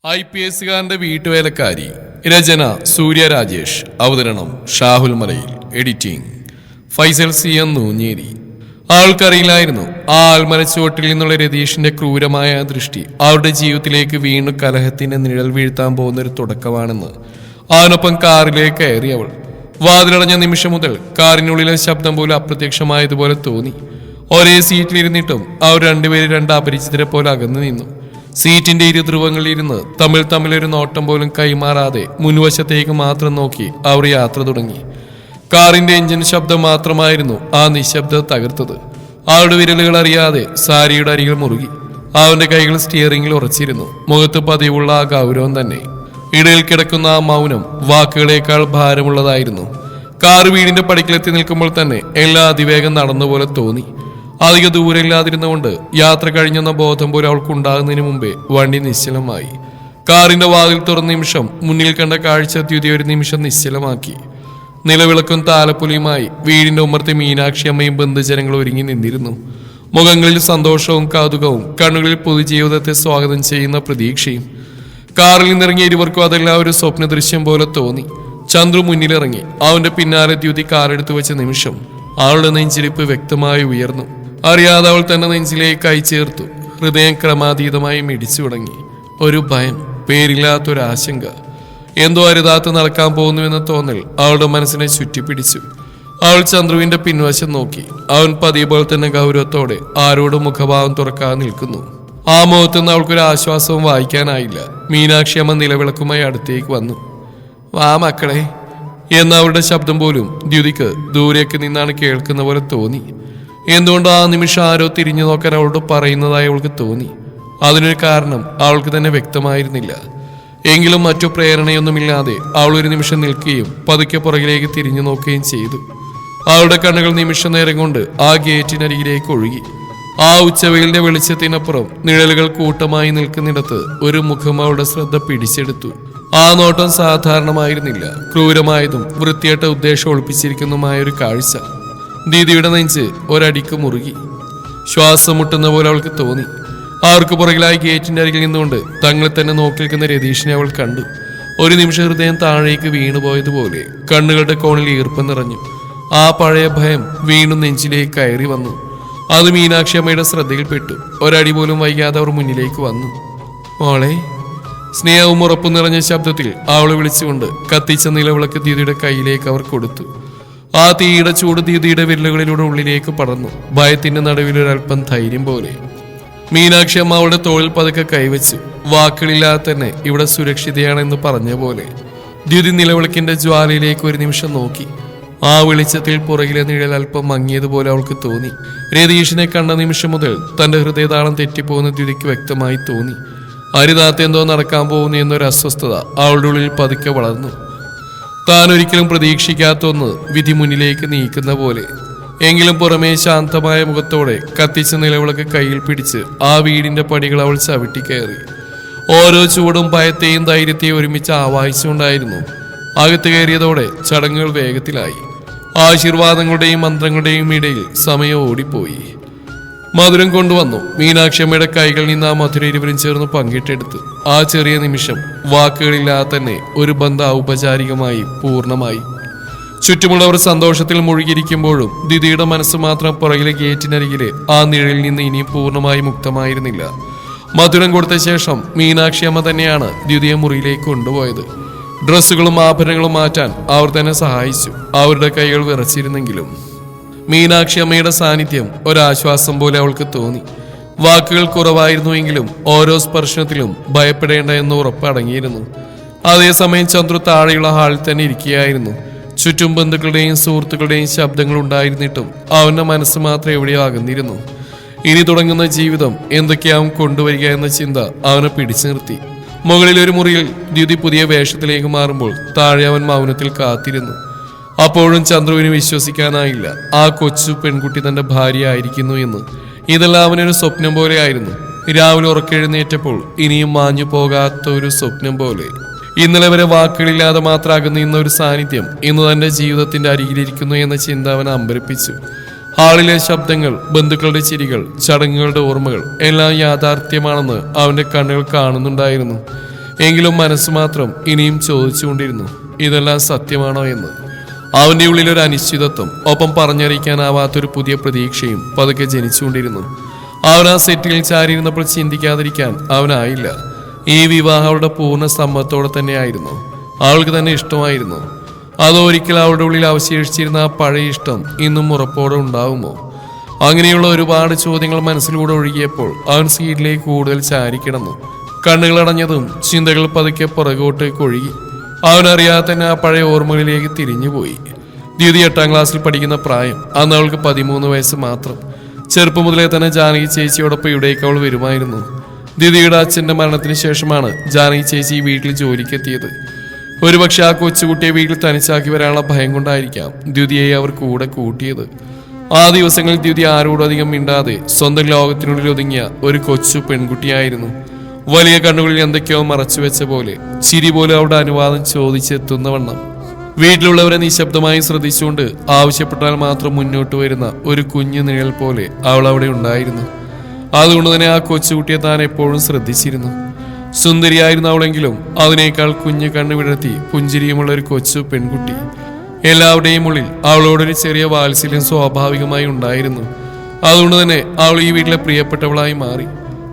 IPSകാരന്റെ വീട്ടുവേലക്കാരി. രചന സൂര്യ രാജേഷ്. അവതരണം Shahul Malayil. Editing Faisal C N Noonjeri. ആൾക്കറിയില്ലായിരുന്നു ആ ആൽമരച്ചുവട്ടിൽ നിന്നുള്ള രതീഷിന്റെ ക്രൂരമായ ദൃഷ്ടി അവരുടെ ജീവിതത്തിലേക്ക് വീണ്ടും കലഹത്തിന്റെ നിഴൽ വീഴ്ത്താൻ പോകുന്നൊരു തുടക്കമാണെന്ന്. അവനൊപ്പം കാറിലേക്ക് കയറി അവൾ. വാതിലടഞ്ഞ നിമിഷം മുതൽ കാറിനുള്ളിലെ ശബ്ദം പോലും അപ്രത്യക്ഷമായതുപോലെ തോന്നി. ഒരേ സീറ്റിലിരുന്നിട്ടും അവർ രണ്ടുപേരും രണ്ട് അപരിചിതരെ പോലെ അകന്നു നിന്നു. സീറ്റിന്റെ ഇരു ധ്രുവങ്ങളിലിരുന്ന് തമ്മിലൊരു നോട്ടം പോലും കൈമാറാതെ മുൻവശത്തേക്ക് മാത്രം നോക്കി അവർ യാത്ര തുടങ്ങി. കാറിന്റെ എഞ്ചിൻ ശബ്ദം മാത്രമായിരുന്നു ആ നിശബ്ദത തകർത്തത്. അവരുടെ വിരലുകൾ അറിയാതെ സാരിയുടെ അരികിൽ മുറുകി. അവന്റെ കൈകൾ സ്റ്റിയറിംഗിൽ ഉറച്ചിരുന്നു. മുഖത്ത് പതിവുള്ള ആ ഗൗരവം തന്നെ. ഇടയിൽ കിടക്കുന്ന ആ മൗനം വാക്കുകളേക്കാൾ ഭാരമുള്ളതായിരുന്നു. കാർ വീടിന്റെ പടിക്കലെത്തി നിൽക്കുമ്പോൾ തന്നെ എല്ലാം അതിവേഗം നടന്നുപോലെ തോന്നി. അധിക ദൂരമില്ലാതിരുന്നുകൊണ്ട് യാത്ര കഴിഞ്ഞെന്ന ബോധം പോലെ അവൾക്കുണ്ടാകുന്നതിന് മുമ്പേ വണ്ടി നിശ്ചലമായി. കാറിന്റെ വാതിൽ തുറന്ന നിമിഷം മുന്നിൽ കണ്ട കാഴ്ച ദ്യുതി ഒരു നിമിഷം നിശ്ചലമാക്കി. നിലവിളക്കും താലപ്പൊലിയുമായി വീടിന്റെ ഉമ്മർത്തെ മീനാക്ഷി അമ്മയും ബന്ധുജനങ്ങളും ഒരുങ്ങി നിന്നിരുന്നു. മുഖങ്ങളിൽ സന്തോഷവും കൗതുകവും, കണ്ണുകളിൽ പൊതുജീവിതത്തെ സ്വാഗതം ചെയ്യുന്ന പ്രതീക്ഷയും. കാറിൽ നിന്നിറങ്ങിയ ഇരുവർക്കും അതെല്ലാം ഒരു സ്വപ്ന ദൃശ്യം പോലെ തോന്നി. ചന്ദ്രു മുന്നിലിറങ്ങി. അവന്റെ പിന്നാലെ ദ്യുതി കാറെടുത്തു വെച്ച നിമിഷം അവളുടെ നെഞ്ചിരിപ്പ് വ്യക്തമായി ഉയർന്നു. അറിയാതെ അവൾ തന്നെ നെഞ്ചിലേക്ക് കൈ ചേർത്തു. ഹൃദയം ക്രമാതീതമായി മിടിച്ചു തുടങ്ങി. ഒരു ഭയം, പേരില്ലാത്തൊരാശങ്ക, എന്തോ അരുതാത്ത നടക്കാൻ പോകുന്നുവെന്ന തോന്നൽ അവളുടെ മനസ്സിനെ ചുറ്റിപ്പിടിച്ചു. അവൾ ചന്ദ്രുവിന്റെ പിൻവശം നോക്കി. അവൻ പതിയെ പോലെ തന്നെ ഗൗരവത്തോടെ ആരോടും മുഖഭാവം തുറക്കാതെ നിൽക്കുന്നു. ആ മുഖത്തുനിന്ന് അവൾക്കൊരു ആശ്വാസവും വായിക്കാനായില്ല. മീനാക്ഷി അമ്മ നിലവിളക്കുമായി അടുത്തേക്ക് വന്നു. വാ മക്കളെ എന്ന അവളുടെ ശബ്ദം പോലും ദ്യുതിക്ക് ദൂരേക്ക് നിന്നാണ് കേൾക്കുന്ന പോലെ തോന്നി. എന്തുകൊണ്ട് ആ നിമിഷം ആരോ തിരിഞ്ഞു നോക്കാൻ അവളോട് പറയുന്നതായി അവൾക്ക് തോന്നി. അതിനൊരു കാരണം അവൾക്ക് തന്നെ വ്യക്തമായിരുന്നില്ല. എങ്കിലും മറ്റു പ്രേരണയൊന്നുമില്ലാതെ അവൾ ഒരു നിമിഷം നിൽക്കുകയും പതുക്കെ പുറകിലേക്ക് തിരിഞ്ഞു നോക്കുകയും ചെയ്തു. അവളുടെ കണ്ണുകൾ നിമിഷ നേരം കൊണ്ട് ആ ഗേറ്റിനരികിലേക്ക് ഒഴുകി. ആ ഉച്ചവെയിലിന്റെ വെളിച്ചത്തിനപ്പുറം നിഴലുകൾ കൂട്ടമായി നിൽക്കുന്നിടത്ത് ഒരു മുഖം അവളുടെ ശ്രദ്ധ പിടിച്ചെടുത്തു. ആ നോട്ടം സാധാരണമായിരുന്നില്ല. ക്രൂരമായതും വൃത്തിയായിട്ട ഉദ്ദേശം ഒളിപ്പിച്ചിരിക്കുന്നതുമായ ഒരു കാഴ്ച. ദീദിയുടെ നെഞ്ച് ഒരടിക്ക് മുറുകി. ശ്വാസം മുട്ടുന്ന പോലെ അവൾക്ക് തോന്നി. അവർക്ക് പുറകിലായി ഗേറ്റിന്റെ അരികിൽ നിന്നുകൊണ്ട് തങ്ങളെ തന്നെ നോക്കി നിൽക്കുന്ന രതീഷിനെ അവൾ കണ്ടു. ഒരു നിമിഷം ഹൃദയം താഴേക്ക് വീണുപോയതുപോലെ കണ്ണുകളുടെ കോണിൽ ഈർപ്പം നിറഞ്ഞു. ആ പഴയ ഭയം വീണ്ടും നെഞ്ചിലേക്ക് കയറി വന്നു. അത് മീനാക്ഷി അമ്മയുടെ ശ്രദ്ധയിൽപ്പെട്ടു. ഒരടി പോലും വൈകാതെ അവർ മുന്നിലേക്ക് വന്നു. മോളെ, സ്നേഹവും ഉറപ്പും നിറഞ്ഞ ശബ്ദത്തിൽ അവളെ വിളിച്ചുകൊണ്ട് കത്തിച്ച നിലവിളക്ക് ദീദിയുടെ കയ്യിലേക്ക് അവർ കൊടുത്തു. ആ തീയുടെ ചൂട് ദീദിയുടെ വിരലുകളിലൂടെ ഉള്ളിലേക്ക് പടർന്നു. ഭയത്തിന്റെ നടുവിലൊരൽപ്പം ധൈര്യം പോലെ. മീനാക്ഷി അമ്മ അവളുടെ തോളിൽ പതുക്കെ കൈവച്ചു. വാക്കുകളില്ലാതെ തന്നെ ഇവിടെ സുരക്ഷിതയാണെന്ന് പറഞ്ഞ പോലെ. ദ്യുതി നിലവിളക്കിന്റെ ജ്വാലയിലേക്ക് ഒരു നിമിഷം നോക്കി. ആ വെളിച്ചത്തിൽ പുറകിലെ നിഴൽ അല്പം മങ്ങിയതുപോലെ അവൾക്ക് തോന്നി. രതീഷിനെ കണ്ട നിമിഷം മുതൽ തന്റെ ഹൃദയതാളം തെറ്റിപ്പോകുന്ന ദ്യുതിക്ക് വ്യക്തമായി തോന്നി. അരുതാത്ത എന്തോ നടക്കാൻ പോകുന്നു എന്നൊരു അസ്വസ്ഥത അവളുടെ ഉള്ളിൽ പതുക്കെ വളർന്നു. താൻ ഒരിക്കലും പ്രതീക്ഷിക്കാത്ത ഒന്ന് വിധി മുന്നിലേക്ക് നീക്കുന്ന പോലെ. എങ്കിലും പുറമേ ശാന്തമായ മുഖത്തോടെ കത്തിച്ച നിലവിളക്ക് കയ്യിൽ പിടിച്ച് ആ വീടിന്റെ പടികൾ അവൾ ചവിട്ടിക്കയറി. ഓരോ ചൂടും ഭയത്തെയും ധൈര്യത്തെയും ഒരുമിച്ച് ആവാഹിച്ചുകൊണ്ടായിരുന്നു. അകത്ത് കയറിയതോടെ ചടങ്ങുകൾ വേഗത്തിലായി. ആശീർവാദങ്ങളുടെയും മന്ത്രങ്ങളുടെയും ഇടയിൽ സമയം ഓടിപ്പോയി. മധുരം കൊണ്ടുവന്നു. മീനാക്ഷി അമ്മയുടെ കൈകളിൽ നിന്ന് ആ മധുരം ഇരുവരും ചേർന്ന് പങ്കിട്ടെടുത്തു. ആ ചെറിയ നിമിഷം വാക്കുകളില്ലാതെ തന്നെ ഒരു ബന്ധം ഔപചാരികമായി പൂർണ്ണമായി. ചുറ്റുമുള്ളവർ സന്തോഷത്തിൽ മുഴുകിയിരിക്കുമ്പോഴും ദിദിയുടെ മനസ്സ് മാത്രം പുറകിലെ ഗേറ്റിനരികിലെ ആ നിഴലിൽ നിന്ന് ഇനിയും പൂർണ്ണമായി മുക്തമായിരുന്നില്ല. മധുരം കൊടുത്ത ശേഷം മീനാക്ഷി അമ്മ തന്നെയാണ് ദ്യുതിയെ മുറിയിലേക്ക് കൊണ്ടുപോയത്. ഡ്രസ്സുകളും ആഭരണങ്ങളും മാറ്റാൻ അവർ തന്നെ സഹായിച്ചു. അവരുടെ കൈകൾ വിറച്ചിരുന്നെങ്കിലും മീനാക്ഷി അമ്മയുടെ സാന്നിധ്യം ഒരാശ്വാസം പോലെ അവൾക്ക് തോന്നി. വാക്കുകൾ കുറവായിരുന്നുവെങ്കിലും ഓരോ സ്പർശനത്തിലും ഭയപ്പെടേണ്ട എന്ന് ഉറപ്പ് അടങ്ങിയിരുന്നു. അതേസമയം ചന്ദ്രു താഴെയുള്ള ഹാളിൽ തന്നെ ഇരിക്കുകയായിരുന്നു. ചുറ്റും ബന്ധുക്കളുടെയും സുഹൃത്തുക്കളുടെയും ശബ്ദങ്ങൾ ഉണ്ടായിരുന്നിട്ടും അവന്റെ മനസ്സ് മാത്രം എവിടെയോ അകന്നിരുന്നു. ഇനി തുടങ്ങുന്ന ജീവിതം എന്തൊക്കെയാവും കൊണ്ടുവരിക എന്ന ചിന്ത അവനെ പിടിച്ചു നിർത്തി. മുകളിൽ ഒരു മുറിയിൽ ദ്യുതി പുതിയ വേഷത്തിലേക്ക് മാറുമ്പോൾ താഴെ അവൻ മൗനത്തിൽ കാത്തിരുന്നു. അപ്പോഴും ചന്ദ്രുവിന് വിശ്വസിക്കാനായില്ല ആ കൊച്ചു പെൺകുട്ടി തന്റെ ഭാര്യ ആയിരിക്കുന്നു എന്ന്. ഇതെല്ലാം അവനൊരു സ്വപ്നം പോലെ ആയിരുന്നു. രാവിലെ ഉറക്കെഴുന്നേറ്റപ്പോൾ ഇനിയും മാഞ്ഞു പോകാത്ത ഒരു സ്വപ്നം പോലെ. ഇന്നലെ വരെ വാക്കുകളില്ലാതെ മാത്രം അകന്നിരുന്ന ഒരു സാന്നിധ്യം ഇന്ന് തന്റെ ജീവിതത്തിന്റെ അരികിലിരിക്കുന്നു എന്ന ചിന്ത അവനെ അമ്പരപ്പിച്ചു. ഹാളിലെ ശബ്ദങ്ങൾ, ബന്ധുക്കളുടെ ചിരികൾ, ചടങ്ങുകളുടെ ഓർമ്മകൾ എല്ലാം യാഥാർത്ഥ്യമാണെന്ന് അവന്റെ കണ്ണുകൾ കാണുന്നുണ്ടായിരുന്നു. എങ്കിലും മനസ്സ് മാത്രം ഇനിയും ചോദിച്ചുകൊണ്ടിരുന്നു, ഇതെല്ലാം സത്യമാണോ എന്ന്. അവന്റെ ഉള്ളിൽ ഒരു അനിശ്ചിതത്വം, ഒപ്പം പറഞ്ഞറിയിക്കാനാവാത്തൊരു പുതിയ പ്രതീക്ഷയും പതുക്കെ ജനിച്ചുകൊണ്ടിരുന്നു. അവൻ ആ സെറ്റിൽ ചാരിയിരുന്നപ്പോൾ ചിന്തിക്കാതിരിക്കാൻ അവനായില്ല. ഈ വിവാഹം അവളുടെ പൂർണ്ണ സമ്മതത്തോടെ തന്നെയായിരുന്നു. അവൾക്ക് തന്നെ ഇഷ്ടമായിരുന്നു. അതോ ഒരിക്കൽ അവളുടെ ഉള്ളിൽ അവശേഷിച്ചിരുന്ന ആ പഴയ ഇഷ്ടം ഇന്നും ഉറപ്പോടെ ഉണ്ടാവുമോ? അങ്ങനെയുള്ള ഒരുപാട് ചോദ്യങ്ങൾ മനസ്സിലൂടെ ഒഴുകിയപ്പോൾ അവൻ സീറ്റിലേക്ക് കൂടുതൽ ചാരിക്കിടന്നു. കണ്ണുകളടഞ്ഞതും ചിന്തകൾ പതുക്കെ പുറകോട്ടേക്ക് ഒഴുകി. അവനറിയാതെ തന്നെ ആ പഴയ ഓർമ്മകളിലേക്ക് തിരിഞ്ഞുപോയി. ദ്യുതി 8ാം ക്ലാസ്സിൽ പഠിക്കുന്ന പ്രായം. അന്ന് അവൾക്ക് 13 വയസ്സ് മാത്രം. ചെറുപ്പം മുതലേ തന്നെ ജാനകി ചേച്ചിയോടൊപ്പം ഇവിടേക്ക് അവൾ വരുമായിരുന്നു. ദ്യുതിയുടെ അച്ഛന്റെ മരണത്തിന് ശേഷമാണ് ജാനകി ചേച്ചി ഈ വീട്ടിൽ ജോലിക്കെത്തിയത്. ഒരുപക്ഷെ ആ കൊച്ചുകുട്ടിയെ വീട്ടിൽ തനിച്ചാക്കി വരാനുള്ള ഭയം കൊണ്ടായിരിക്കാം ദ്യുതിയെ അവർ കൂടെ കൂട്ടിയത്. ആ ദിവസങ്ങളിൽ ദ്യുതി ആരോടും അധികം മിണ്ടാതെ സ്വന്തം ലോകത്തിനുള്ളിൽ ഒതുങ്ങിയ ഒരു കൊച്ചു പെൺകുട്ടിയായിരുന്നു. വലിയ കണ്ണുകളിൽ എന്തൊക്കെയോ മറച്ചു വെച്ച പോലെ, ചിരി പോലെ അവളുടെ അനുവാദം ചോദിച്ചെത്തുന്നവണ്ണം. വീട്ടിലുള്ളവരെ നിശബ്ദമായി ശ്രദ്ധിച്ചുകൊണ്ട് ആവശ്യപ്പെട്ടാൽ മാത്രം മുന്നോട്ട് വരുന്ന ഒരു കുഞ്ഞു നിഴൽ പോലെ അവൾ അവിടെ ഉണ്ടായിരുന്നു. അതുകൊണ്ട് തന്നെ ആ കൊച്ചുകുട്ടിയെ താൻ എപ്പോഴും ശ്രദ്ധിച്ചിരുന്നു. സുന്ദരിയായിരുന്നു അവളെങ്കിലും അതിനേക്കാൾ കുഞ്ഞു കണ്ണു വിടർത്തി പുഞ്ചിരിയുമുള്ള ഒരു കൊച്ചു പെൺകുട്ടി. എല്ലാവരുടെയും ഉള്ളിൽ അവളോടൊരു ചെറിയ വാത്സല്യം സ്വാഭാവികമായി ഉണ്ടായിരുന്നു. അതുകൊണ്ട് തന്നെ അവൾ ഈ വീട്ടിലെ പ്രിയപ്പെട്ടവളായി മാറി.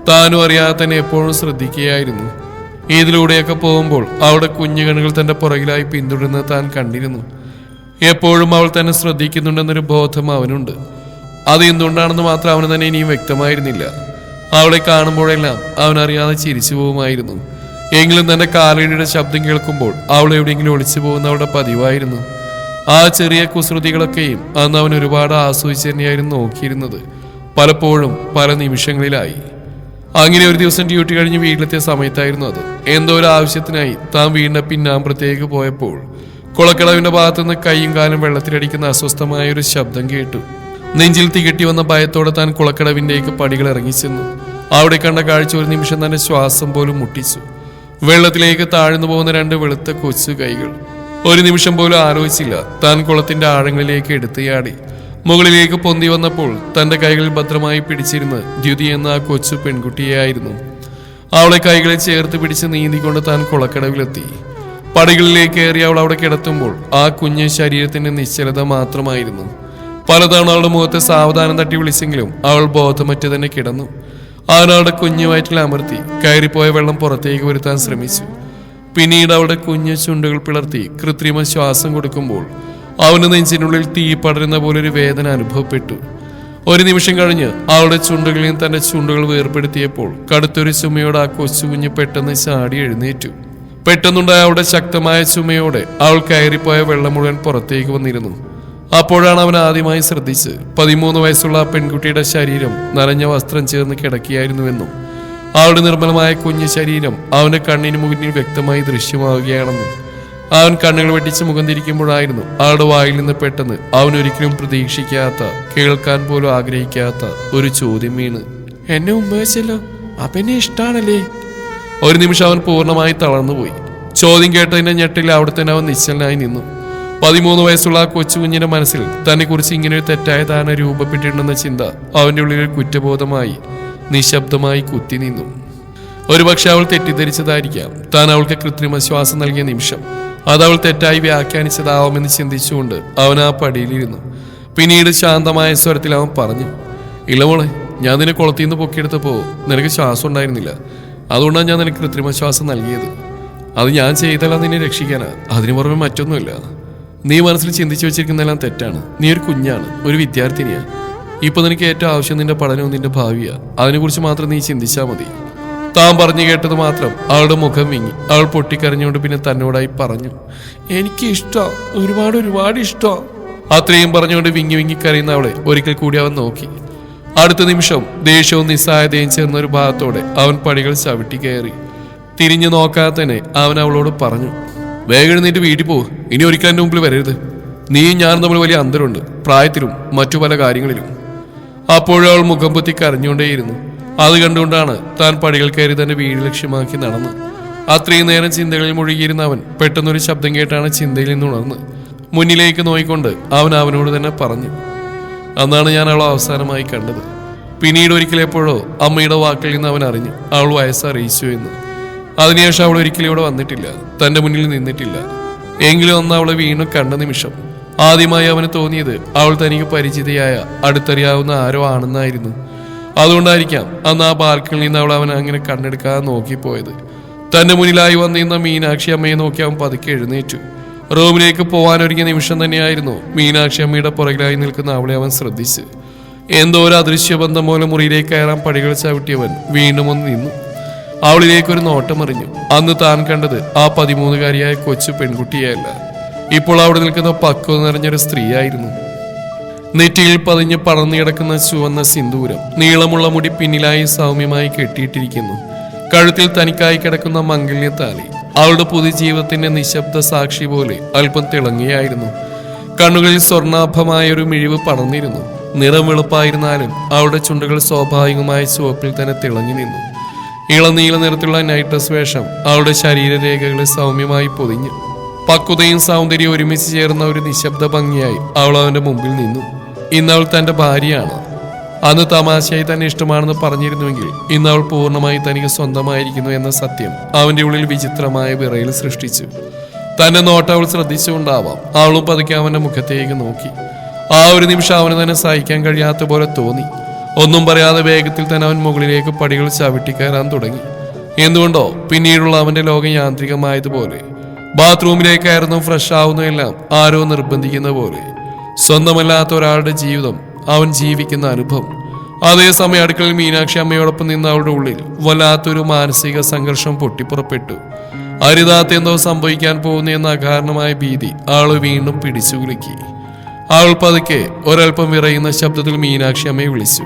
താനും അറിയാതെ തന്നെ എപ്പോഴും ശ്രദ്ധിക്കുകയായിരുന്നു. ഇതിലൂടെയൊക്കെ പോകുമ്പോൾ അവളുടെ കുഞ്ഞു കണ്ണുകൾ തന്റെ പുറകിലായി പിന്തുടരുന്നത് താൻ കണ്ടിരുന്നു. എപ്പോഴും അവൾ തന്നെ ശ്രദ്ധിക്കുന്നുണ്ടെന്നൊരു ബോധം അവനുണ്ട്. അത് എന്തുകൊണ്ടാണെന്ന് മാത്രം അവന് തന്നെ ഇനിയും വ്യക്തമായിരുന്നില്ല. അവളെ കാണുമ്പോഴെല്ലാം അവനറിയാതെ ചിരിച്ചു പോകുമായിരുന്നു. എങ്കിലും തന്റെ കാലടിയുടെ ശബ്ദം കേൾക്കുമ്പോൾ അവൾ എവിടെയെങ്കിലും ഒളിച്ചു പോകുന്ന അവളുടെ പതിവായിരുന്നു. ആ ചെറിയ കുസൃതികളൊക്കെയും അന്ന് അവൻ ഒരുപാട് ആസ്വദിച്ച് തന്നെയായിരുന്നു നോക്കിയിരുന്നത്, പലപ്പോഴും പല നിമിഷങ്ങളിലായി. അങ്ങനെ ഒരു ദിവസം ഡ്യൂട്ടി കഴിഞ്ഞ് വീട്ടിലെത്തിയ സമയത്തായിരുന്നു അത്. എന്തോ ഒരു ആവശ്യത്തിനായി താൻ വീടിന്റെ പിന്നാമ്പുറത്തേക്ക് പോയപ്പോൾ കുളക്കടവിന്റെ ഭാഗത്തുനിന്ന് കൈയും കാലും വെള്ളത്തിലടിക്കുന്ന അസ്വസ്ഥമായ ഒരു ശബ്ദം കേട്ടു. നെഞ്ചിൽ തികട്ടി വന്ന ഭയത്തോടെ താൻ കുളക്കടവിന്റേക്ക് പടികൾ ഇറങ്ങിച്ചെന്നു. അവിടെ കണ്ട കാഴ്ച ഒരു നിമിഷം തന്റെ ശ്വാസം പോലും മുട്ടിച്ചു. വെള്ളത്തിലേക്ക് താഴ്ന്നു പോകുന്ന 2 വെളുത്ത കൊച്ചു കൈകൾ. ഒരു നിമിഷം പോലും ആലോചിച്ചില്ല. താൻ കുളത്തിന്റെ ആഴങ്ങളിലേക്ക് എടുത്തുയാടി. മുകളിലേക്ക് പൊന്തി വന്നപ്പോൾ തന്റെ കൈകളിൽ ഭദ്രമായി പിടിച്ചിരുന്ന് ദ്യുതി എന്ന ആ കൊച്ചു പെൺകുട്ടിയായിരുന്നു. അവളെ കൈകളിൽ ചേർത്ത് പിടിച്ച് നീന്തിക്കൊണ്ട് താൻ കുളക്കടവിലെത്തി. പടികളിലേക്ക് കയറി അവൾ അവിടെ കിടത്തുമ്പോൾ ആ കുഞ്ഞ് ശരീരത്തിന്റെ നിശ്ചലത മാത്രമായിരുന്നു. പലതവണ അവളുടെ മുഖത്തെ സാവധാനം തട്ടി വിളിച്ചെങ്കിലും അവൾ ബോധമറ്റ് തന്നെ കിടന്നു. അവനവളുടെ കുഞ്ഞു വയറ്റിൽ അമർത്തി കയറിപ്പോയ വെള്ളം പുറത്തേക്ക് വരുത്താൻ ശ്രമിച്ചു. പിന്നീട് അവളുടെ കുഞ്ഞു ചുണ്ടുകൾ പിളർത്തി കൃത്രിമ ശ്വാസം കൊടുക്കുമ്പോൾ അവന് നെഞ്ചിനുള്ളിൽ തീ പടരുന്ന പോലെ ഒരു വേദന അനുഭവപ്പെട്ടു. ഒരു നിമിഷം കഴിഞ്ഞ് അവളുടെ ചുണ്ടുകളിൽ നിന്ന് തന്റെ ചുണ്ടുകൾ വേർപെടുത്തിയപ്പോൾ കടുത്തൊരു ചുമയോടെ ആ കൊച്ചുകുഞ്ഞ് പെട്ടെന്ന് ചാടി എഴുന്നേറ്റു. പെട്ടെന്നുണ്ടായ അവളുടെ ശക്തമായ ചുമയോടെ അവൾ കയറിപ്പോയ വെള്ളം മുഴുവൻ പുറത്തേക്ക് വന്നിരുന്നു. അപ്പോഴാണ് അവൻ ആദ്യമായി ശ്രദ്ധിച്ച് 13 വയസ്സുള്ള ആ പെൺകുട്ടിയുടെ ശരീരം നനഞ്ഞ വസ്ത്രം ചേർന്ന് കിടക്കുകയായിരുന്നുവെന്നും അവളുടെ നിർമ്മലമായ കുഞ്ഞു ശരീരം അവന്റെ കണ്ണിന് മുന്നിൽ വ്യക്തമായി ദൃശ്യമാവുകയാണെന്നും. അവൻ കണ്ണുകൾ വെട്ടിച്ച് മുഖം തിരിക്കുമ്പോഴായിരുന്നു അവളുടെ വായിൽ നിന്ന് പെട്ടെന്ന് അവനൊരിക്കലും പ്രതീക്ഷിക്കാത്ത, കേൾക്കാൻ പോലും ആഗ്രഹിക്കാത്ത ഒരു ചോദ്യം വീണ്, എന്നെ ഉമ്മ വെച്ചല്ലോ, അപ്പനെ ഇഷ്ടാണല്ലേ? ഒരു നിമിഷം അവൻ പൂർണ്ണമായി തളർന്നുപോയി. ചോദ്യം കേട്ടതിന്റെ ഞെട്ടിൽ അവിടെ തന്നെ അവൻ നിശ്ചലനായി നിന്നു. 13 വയസ്സുള്ള ആ കൊച്ചുകുഞ്ഞിന്റെ മനസ്സിൽ തന്നെ കുറിച്ച് ഇങ്ങനെ ഒരു തെറ്റായ ധാരണ രൂപപ്പെട്ടിട്ടുണ്ടെന്ന ചിന്ത അവന്റെ ഉള്ളിൽ ഒരു കുറ്റബോധമായി നിശബ്ദമായി കുത്തി നിന്നു. ഒരുപക്ഷെ അവൾ തെറ്റിദ്ധരിച്ചതായിരിക്കാം. താൻ അവൾക്ക് കൃത്രിമ ശ്വാസം നൽകിയ നിമിഷം അത് അവൾ തെറ്റായി വ്യാഖ്യാനിച്ചതാവാമെന്ന് ചിന്തിച്ചുകൊണ്ട് അവൻ ആ പടിയിലിരുന്നു. പിന്നീട് ശാന്തമായ സ്വരത്തിൽ അവൻ പറഞ്ഞു, ഇല്ല മോളെ, ഞാൻ നിന്നെ കുളത്തിൽ നിന്ന് പൊക്കിയെടുത്തപ്പോ നിനക്ക് ശ്വാസം ഉണ്ടായിരുന്നില്ല. അതുകൊണ്ടാണ് ഞാൻ നിനക്ക് കൃത്രിമ ശ്വാസം നൽകിയത്. അത് ഞാൻ ചെയ്തല്ല നിന്നെ രക്ഷിക്കാനാ, അതിനു പുറമെ മറ്റൊന്നുമില്ല. നീ മനസ്സിൽ ചിന്തിച്ചു വെച്ചിരിക്കുന്നതെല്ലാം തെറ്റാണ്. നീ ഒരു കുഞ്ഞാണ്, ഒരു വിദ്യാർത്ഥിനിയാ. ഇപ്പൊ നിനക്ക് ഏറ്റവും ആവശ്യം നിന്റെ പഠനവും നിന്റെ ഭാവിയാ. അതിനെക്കുറിച്ച് മാത്രം നീ ചിന്തിച്ചാൽ മതി. താൻ പറഞ്ഞു കേട്ടത് മാത്രം അവളുടെ മുഖം വിങ്ങി. അവൾ പൊട്ടിക്കരഞ്ഞുകൊണ്ട് പിന്നെ തന്നോടായി പറഞ്ഞു, എനിക്ക് ഇഷ്ടം, ഒരുപാട് ഇഷ്ടം. അത്രയും പറഞ്ഞുകൊണ്ട് വിങ്ങി വിങ്ങി കരയുന്ന അവളെ ഒരിക്കൽ കൂടി അവൻ നോക്കി. അടുത്ത നിമിഷം ദേഷ്യവും നിസ്സഹായതയും ചേർന്ന ഒരു ഭാഗത്തോടെ അവൻ പടികൾ ചവിട്ടി കയറി. തിരിഞ്ഞു നോക്കാതെ തന്നെ അവൻ അവളോട് പറഞ്ഞു, വേഗം എഴുന്നേറ്റ് വീട്ടിൽ പോ, ഇനി ഒരിക്കലും എൻ്റെ മുമ്പിൽ വരരുത്. നീയും ഞാനും തമ്മിൽ വലിയ അന്തരമുണ്ട്, പ്രായത്തിലും മറ്റു പല കാര്യങ്ങളിലും. അപ്പോഴും അവൾ മുഖം പൊത്തി കരഞ്ഞുകൊണ്ടേയിരുന്നു. അത് കണ്ടുകൊണ്ടാണ് താൻ പടികൾ കയറി തന്റെ വീട് ലക്ഷ്യമാക്കി നടന്ന്. അത്രയും നേരം ചിന്തകളിൽ മുഴുകിയിരുന്ന അവൻ പെട്ടെന്നൊരു ശബ്ദം കേട്ടാണ് ചിന്തയിൽ നിന്ന് ഉണർന്ന് മുന്നിലേക്ക് നോയിക്കൊണ്ട് അവനോട് തന്നെ പറഞ്ഞു, അന്നാണ് ഞാൻ അവളെ അവസാനമായി കണ്ടത്. പിന്നീട് ഒരിക്കലെപ്പോഴോ അമ്മയുടെ വാക്കിൽ നിന്ന് അവൻ അറിഞ്ഞു അവൾ വയസ്സറിയിച്ചു എന്ന്. അതിനുശേഷം അവൾ ഒരിക്കലും ഇവിടെ വന്നിട്ടില്ല, തന്റെ മുന്നിൽ നിന്നിട്ടില്ല. എങ്കിലും അന്ന് അവളെ വീണ്ടും കണ്ട നിമിഷം ആദ്യമായി അവന് തോന്നിയത് അവൾ തനിക്ക് പരിചിതയായ അടുത്തറിയാവുന്ന ആരോ ആണെന്നായിരുന്നു. അതുകൊണ്ടായിരിക്കാം അന്ന് ആ ബാൽക്കണിൽ നിന്ന് അവൻ അങ്ങനെ കണ്ണെടുക്കാതെ നോക്കിപ്പോയത്. തന്റെ മുന്നിലായി വന്നിരുന്ന മീനാക്ഷി അമ്മയെ നോക്കി അവൻ പതുക്കെ എഴുന്നേറ്റു. റൂമിലേക്ക് പോവാനൊരുങ്ങിയ നിമിഷം തന്നെയായിരുന്നു മീനാക്ഷി അമ്മയുടെ പുറകിലായി നിൽക്കുന്ന അവളെ അവൻ ശ്രദ്ധിച്ച്. എന്തോ ഒരു അദൃശ്യബന്ധം പോലെ മുറിയിലേക്ക് കയറാൻ പടികൾ ചവിട്ടിയവൻ വീണ്ടും ഒന്ന് നിന്നു. അവളിലേക്കൊരു നോട്ടമറിഞ്ഞു. അന്ന് താൻ കണ്ടത് ആ 13-കാരിയായ കൊച്ചു പെൺകുട്ടിയല്ല, ഇപ്പോൾ അവിടെ നിൽക്കുന്ന പക്വത നിറഞ്ഞൊരു സ്ത്രീയായിരുന്നു. നെറ്റിയിൽ പതിഞ്ഞ് പടർന്നു കിടക്കുന്ന ചുവന്ന സിന്ദൂരം, നീളമുള്ള മുടി പിന്നിലായി സൗമ്യമായി കെട്ടിയിട്ടിരിക്കുന്നു. കഴുത്തിൽ തനിക്കായി കിടക്കുന്ന മംഗല്യത്താലി അവളുടെ പുതുജീവിതത്തിന്റെ നിശബ്ദ സാക്ഷി പോലെ അല്പം തിളങ്ങിയായിരുന്നു. കണ്ണുകളിൽ സ്വർണ്ണാഭമായ ഒരു മിഴിവ് പടർന്നിരുന്നു. നിറം വെളുപ്പായിരുന്നാലും അവളുടെ ചുണ്ടുകൾ സ്വാഭാവികമായ ചുവപ്പിൽ തന്നെ തിളങ്ങി നിന്നു. ഇളനീല നിറത്തിലുള്ള നൈറ്റ് ഡ്രസ് വേഷം അവളുടെ ശരീരരേഖകളെ സൗമ്യമായി പൊതിഞ്ഞു. പക്വതയും സൗന്ദര്യവും ഒരുമിച്ച് ചേർന്ന ഒരു നിശബ്ദ ഭംഗിയായി അവൾ അവന്റെ മുമ്പിൽ നിന്നു. ഇന്ന് അവൾ തന്റെ ഭാര്യയാണ്. അന്ന് തമാശയായി തന്നെ ഇഷ്ടമാണെന്ന് പറഞ്ഞിരുന്നുവെങ്കിൽ ഇന്ന് അവൾ പൂർണ്ണമായി തനിക്ക് സ്വന്തമായിരിക്കുന്നു എന്ന സത്യം അവന്റെ ഉള്ളിൽ വിചിത്രമായ വിറയൽ സൃഷ്ടിച്ചു. തന്റെ നോട്ടം അവൾ ശ്രദ്ധിച്ചുകൊണ്ടാവാം അവളും പതുക്കെ അവന്റെ മുഖത്തേക്ക് നോക്കി. ആ ഒരു നിമിഷം അവന് തന്നെ സഹിക്കാൻ കഴിയാത്ത പോലെ തോന്നി. ഒന്നും പറയാതെ വേഗത്തിൽ തന്നെ അവൻ മുകളിലേക്ക് പടികൾ ചവിട്ടിക്കയറാൻ തുടങ്ങി. എന്തുകൊണ്ടോ പിന്നീടുള്ള അവന്റെ ലോകം യാന്ത്രികമായതുപോലെ. ബാത്റൂമിലേക്കായിരുന്നു ഫ്രഷ് ആവുന്നതെല്ലാം ആരോ നിർബന്ധിക്കുന്ന പോലെ. സ്വന്തമല്ലാത്ത ഒരാളുടെ ജീവിതം അവൻ ജീവിക്കുന്ന അനുഭവം. അതേസമയം അടുക്കളയിൽ മീനാക്ഷി അമ്മയോടൊപ്പം നിന്ന് അവളുടെ ഉള്ളിൽ വല്ലാത്തൊരു മാനസിക സംഘർഷം പൊട്ടിപ്പുറപ്പെട്ടു. അരുതാത്ത എന്തോ സംഭവിക്കാൻ പോകുന്നു എന്ന അകാരണമായ ഭീതി അവളെ വീണ്ടും പിടിച്ചുകുലുക്കി. അവൾ പതുക്കെ ഒരൽപ്പം വിറയുന്ന ശബ്ദത്തിൽ മീനാക്ഷി അമ്മയെ വിളിച്ചു.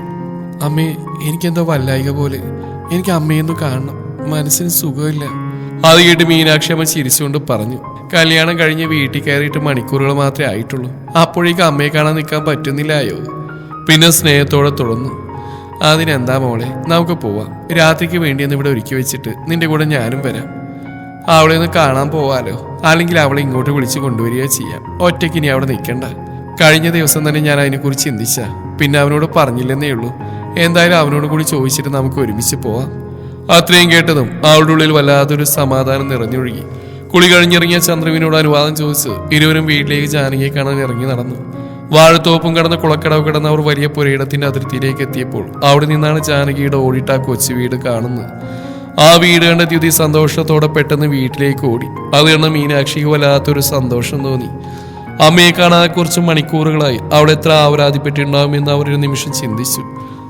അമ്മേ, എനിക്കെന്തോ വല്ലായിക പോലെ. എനിക്ക് അമ്മയൊന്നും കാണണം, മനസ്സിന് സുഖമില്ല. അത് കേട്ട് മീനാക്ഷി അമ്മ ചിരിച്ചുകൊണ്ട് പറഞ്ഞു. കല്യാണം കഴിഞ്ഞ് വീട്ടിൽ കയറിയിട്ട് മണിക്കൂറുകൾ മാത്രമേ ആയിട്ടുള്ളൂ, അപ്പോഴേക്കും അമ്മയെ കാണാൻ നിൽക്കാൻ പറ്റുന്നില്ലായോ? പിന്നെ സ്നേഹത്തോടെ തുടർന്നു. അതിനെന്താ മോളെ, നമുക്ക് പോവാം. രാത്രിക്ക് വേണ്ടിയെന്ന് ഇവിടെ ഒരുക്കി വെച്ചിട്ട് നിന്റെ കൂടെ ഞാനും വരാം. അവളെ ഒന്ന് കാണാൻ പോവാലോ, അല്ലെങ്കിൽ അവളെ ഇങ്ങോട്ട് വിളിച്ച് കൊണ്ടുവരിക ചെയ്യാം. ഒറ്റയ്ക്ക് ഇനി അവിടെ നിൽക്കണ്ട. കഴിഞ്ഞ ദിവസം തന്നെ ഞാൻ അതിനെക്കുറിച്ച് ചിന്തിച്ച, പിന്നെ അവനോട് പറഞ്ഞില്ലെന്നേ ഉള്ളൂ. എന്തായാലും അവനോട് കൂടി ചോദിച്ചിട്ട് നമുക്ക് ഒരുമിച്ച് പോവാം. അത്രയും കേട്ടതും അവളുടെ ഉള്ളിൽ വല്ലാതൊരു സമാധാനം നിറഞ്ഞൊഴുകി. കുളി കഴിഞ്ഞിറങ്ങിയ ചന്ദ്രവിനോട് അനുവാദം ചോദിച്ച് ഇരുവരും വീട്ടിലേക്ക് ജാനകിയെ കാണാൻ ഇറങ്ങി നടന്നു. വാഴത്തോപ്പും കടന്ന് കുളക്കടവ് കിടന്ന അവർ വലിയ പുരയിടത്തിന്റെ അതിർത്തിയിലേക്ക് എത്തിയപ്പോൾ അവിടെ നിന്നാണ് ജാനകിയുടെ ഓടിട്ട ആ കൊച്ചു വീട് കാണുന്നത്. ആ വീട് കണ്ട ദ്യുതി സന്തോഷത്തോടെ പെട്ടെന്ന് വീട്ടിലേക്ക് ഓടി. അത് കണ്ട മീനാക്ഷിക്ക് വല്ലാത്തൊരു സന്തോഷം തോന്നി. അമ്മയെ കാണാതെ കുറച്ച് മണിക്കൂറുകളായി അവിടെ എത്ര ആവരാതിപ്പെട്ടിട്ടുണ്ടാവുമെന്ന് അവർ ഒരു നിമിഷം ചിന്തിച്ചു.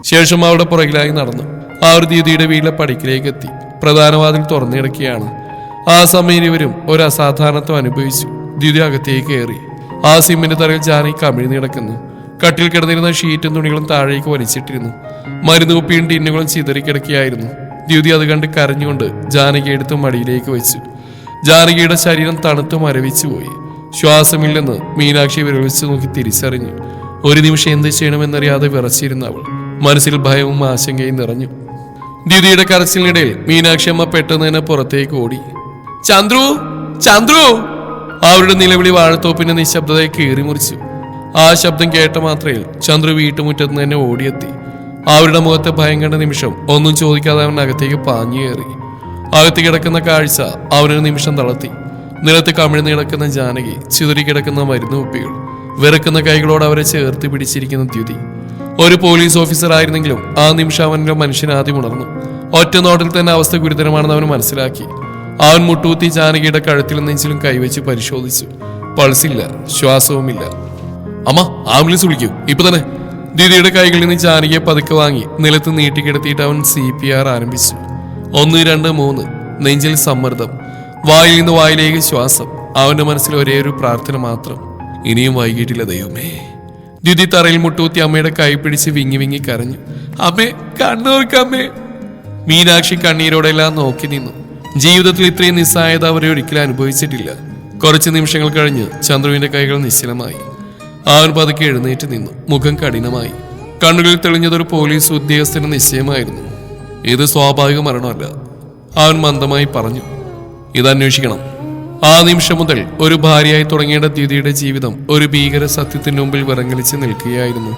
ശേഷം അവിടെ പുറകിലായി നടന്നു. ആ ഒരു ദ്യുതിയുടെ വീട്ടിലെ പടിക്കിലേക്ക് എത്തി. പ്രധാന വാതിൽ തുറന്നിടക്കുകയാണ്. ആ സമയം ഇവരും ഒരു അസാധാരണത്വം അനുഭവിച്ചു. ദ്യുതി അകത്തേക്ക് കയറി. ആ സിമ്മിന്റെ തറയിൽ ജാനകി കമിഴ്ന്നു കിടക്കുന്നു. കട്ടിൽ കിടന്നിരുന്ന ഷീറ്റും തുണികളും താഴേക്ക് വലിച്ചിട്ടിരുന്നു. മരുന്ന് കുപ്പിയും ടിന്നുകളും ചിതറിക്കിടക്കുകയായിരുന്നു. ദ്യുതി അത് കണ്ട് കരഞ്ഞുകൊണ്ട് ജാനകി എടുത്ത് മടിയിലേക്ക് വെച്ചു. ജാനകിയുടെ ശരീരം തണുത്തു മരവിച്ചു പോയി. ശ്വാസമില്ലെന്ന് മീനാക്ഷി വിരളിച്ചു നോക്കി തിരിച്ചറിഞ്ഞു. ഒരു നിമിഷം എന്ത് ചെയ്യണമെന്നറിയാതെ വിറച്ചിരുന്ന അവൾ മനസ്സിൽ ഭയവും ആശങ്കയും നിറഞ്ഞു. ദ്യുതിയുടെ കരച്ചിലിനിടയിൽ മീനാക്ഷി അമ്മ പെട്ടെന്ന് തന്നെ പുറത്തേക്ക് ഓടി. ചന്ദ്രു, ചന്ദ്രു! അവരുടെ നിലവിളി വാഴത്തോപ്പിന്റെ നിശബ്ദതയെ കീറിമുറിച്ചു. ആ ശബ്ദം കേട്ട മാത്രയിൽ ചന്ദ്രു വീട്ടുമുറ്റത്ത് തന്നെ ഓടിയെത്തി. അവരുടെ മുഖത്തെ ഭയം കണ്ട നിമിഷം ഒന്നും ചോദിക്കാതെ അവൻ അകത്തേക്ക് പാഞ്ഞു കയറി. അകത്ത് കിടക്കുന്ന കാഴ്ച അവനൊരു നിമിഷം തളർത്തി. നിലത്ത് കമിഴ്ന്ന് കിടക്കുന്ന ജാനകി, ചിതറിക്കിടക്കുന്ന മരുന്ന് കുപ്പികൾ, വിറക്കുന്ന കൈകളോട് അവരെ ചേർത്ത് പിടിച്ചിരിക്കുന്ന ദ്യുതി. ഒരു പോലീസ് ഓഫീസർ ആയിരുന്നെങ്കിലും ആ നിമിഷം അവന്റെ മനുഷ്യൻ ആദ്യം ഉണർന്നു. ഒറ്റ നോട്ടിൽ തന്നെ അവസ്ഥ ഗുരുതരമാണെന്ന് അവൻ മനസ്സിലാക്കി. അവൻ മുട്ടൂത്തി ജാനകിയുടെ കഴുത്തിലും നെഞ്ചിലും കൈവച്ച് പരിശോധിച്ചു. പൾസില്ല, ശ്വാസവുമില്ല. അമ്മ, ആംബുലൻസ് വിളിക്കൂ, ഇപ്പൊ തന്നെ. ദീദിയുടെ കൈകളിൽ നിന്ന് ജാനകിയെ പതുക്കെ വാങ്ങി നിലത്ത് നീട്ടിക്കിടത്തിയിട്ട് അവൻ CPR ആരംഭിച്ചു. 1, 2, 3. നെഞ്ചിൽ സമ്മർദ്ദം, വായിൽ നിന്ന് വായിലേക്ക് ശ്വാസം. അവന്റെ മനസ്സിൽ ഒരേ ഒരു പ്രാർത്ഥന മാത്രം, ഇനിയും വൈകിട്ടില്ല ദൈവമേ. ദ്യുതി തറയിൽ മുട്ടൂത്തി അമ്മയുടെ കൈ പിടിച്ച് വിങ്ങി വിങ്ങി കരഞ്ഞു. അമ്മേ, കണ്ണോർക്കമ്മേ. മീനാക്ഷി കണ്ണീരോടെല്ലാം നോക്കി നിന്നു. ജീവിതത്തിൽ ഇത്രയും നിസ്സായത അവരെ ഒരിക്കലും അനുഭവിച്ചിട്ടില്ല. കുറച്ച് നിമിഷങ്ങൾ കഴിഞ്ഞ് ചന്ദ്രുവിന്റെ കൈകൾ നിശ്ചലമായി. അവൻ പതുക്കെ എഴുന്നേറ്റ് നിന്നു. മുഖം കഠിനമായി. കണ്ണുകളിൽ തെളിഞ്ഞതൊരു പോലീസ് ഉദ്യോഗസ്ഥന് നിശ്ചയമായിരുന്നു. ഇത് സ്വാഭാവിക മരണമല്ല, അവൻ മന്ദമായി പറഞ്ഞു. ഇത് അന്വേഷിക്കണം. ആ നിമിഷം മുതൽ ഒരു ഭാര്യയായി തുടങ്ങേണ്ട ദ്യുതിയുടെ ജീവിതം ഒരു ഭീകര സത്യത്തിന് മുമ്പിൽ വിറങ്ങലിച്ച് നിൽക്കുകയായിരുന്നു.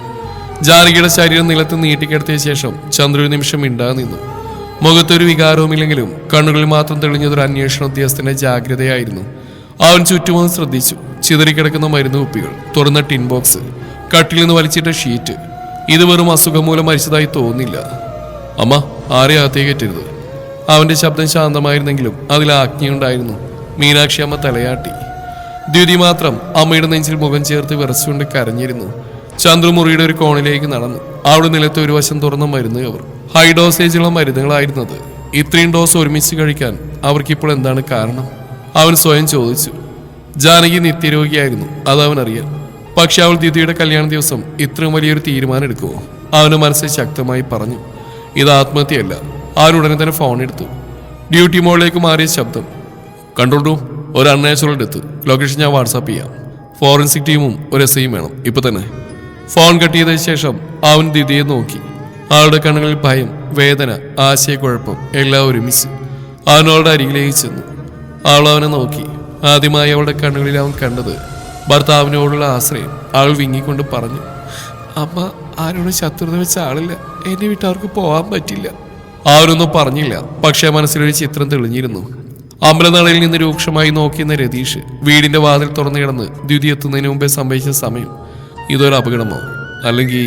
ജാനകിയുടെ ശരീരം നിലത്ത് നീട്ടിക്കിടത്തിയ ശേഷം ചന്ദ്രു നിമിഷം മിണ്ടാതെ നിന്നു. മുഖത്തൊരു വികാരവുമില്ലെങ്കിലും കണ്ണുകളിൽ മാത്രം തെളിഞ്ഞതൊരു അന്വേഷണ ഉദ്യോഗസ്ഥന്റെ ജാഗ്രതയായിരുന്നു. അവൻ ചുറ്റുമൊന്ന് ശ്രദ്ധിച്ചു. ചിതറിക്കിടക്കുന്ന മരുന്ന് കുപ്പികൾ, തുറന്ന ടിൻ ബോക്സ്, കട്ടിൽ നിന്ന് വലിച്ചിട്ട ഷീറ്റ്. ഇത് വെറും അസുഖം മൂലം മരിച്ചതായി തോന്നില്ല. അമ്മ, ആരെ അകത്തേക്ക് കയറ്റരുത്. അവന്റെ ശബ്ദം ശാന്തമായിരുന്നെങ്കിലും അതിൽ ആജ്ഞയുണ്ടായിരുന്നു. മീനാക്ഷി അമ്മ തലയാട്ടി. ദ്യുതി മാത്രം അമ്മയുടെ നെഞ്ചിൽ മുഖം ചേർത്ത് വിറച്ചുകൊണ്ട് കരഞ്ഞിരുന്നു. ചന്ദ്രു മുറിയുടെ ഒരു കോണിലേക്ക് നടന്നു. അവിടെ നിലത്ത് ഒരു വശം തുറന്ന മരുന്ന് കവർ. ഹൈ ഡോസേജുള്ള മരുന്നുകളായിരുന്നത്. ഇത്രയും ഡോസ് ഒരുമിച്ച് കഴിക്കാൻ അവർക്കിപ്പോൾ എന്താണ് കാരണം? അവൻ സ്വയം ചോദിച്ചു. ജാനകി നിത്യരോഗിയായിരുന്നു, അതവനറിയാം. പക്ഷെ അവൾ ദ്യുതിയുടെ കല്യാണ ദിവസം ഇത്രയും വലിയൊരു തീരുമാനം എടുക്കുമോ? അവന് മനസ്സിൽ ശക്തമായി പറഞ്ഞു. ഇത് ആത്മഹത്യയല്ല. അവനുടനെ തന്നെ ഫോൺ എടുത്തു. ഡ്യൂട്ടി മോളിലേക്ക് മാറിയ ശബ്ദം. കൺട്രോൾ റൂം, ഒരു അൺനാച്ചുറൽ ഡെത്ത്. ലൊക്കേഷൻ ഞാൻ വാട്സാപ്പ് ചെയ്യാം. ഫോറൻസിക് ടീമും ഒരു എസ്ഐയും വേണം ഇപ്പൊ തന്നെ. ഫോൺ കട്ട് ചെയ്തതിനു ശേഷം അവൻ ദ്യുതിയെ നോക്കി. അവളുടെ കണ്ണുകളിൽ ഭയം, വേദന, ആശയക്കുഴപ്പം എല്ലാം ഒരുമിച്ച്. അവനവളുടെ അരികിലേക്ക് ചെന്നു. അവൾ അവനെ നോക്കി. ആദ്യമായി അവളുടെ കണ്ണുകളിൽ അവൻ കണ്ടത് ഭർത്താവിനോടുള്ള ആശ്രയം. അവൾ വിങ്ങിക്കൊണ്ട് പറഞ്ഞു, അമ്മ ആരോടും ശത്രുത വെച്ച ആളില്ല. എന്നെ വിട്ട് അവർക്ക് പോകാൻ പറ്റില്ല. അവരൊന്നും പറഞ്ഞില്ല. പക്ഷേ മനസ്സിലൊരു ചിത്രം തെളിഞ്ഞിരുന്നു. അമ്പലനടയിൽ നിന്ന് രൂക്ഷമായി നോക്കിയെന്ന രതീഷ് വീടിന്റെ വാതിൽ തുറന്നു കിടന്ന് ദ്യുതി എത്തുന്നതിന് മുമ്പേ സംഭവിച്ച സമയം. ഇതൊരു അപകടമോ? അല്ലെങ്കിൽ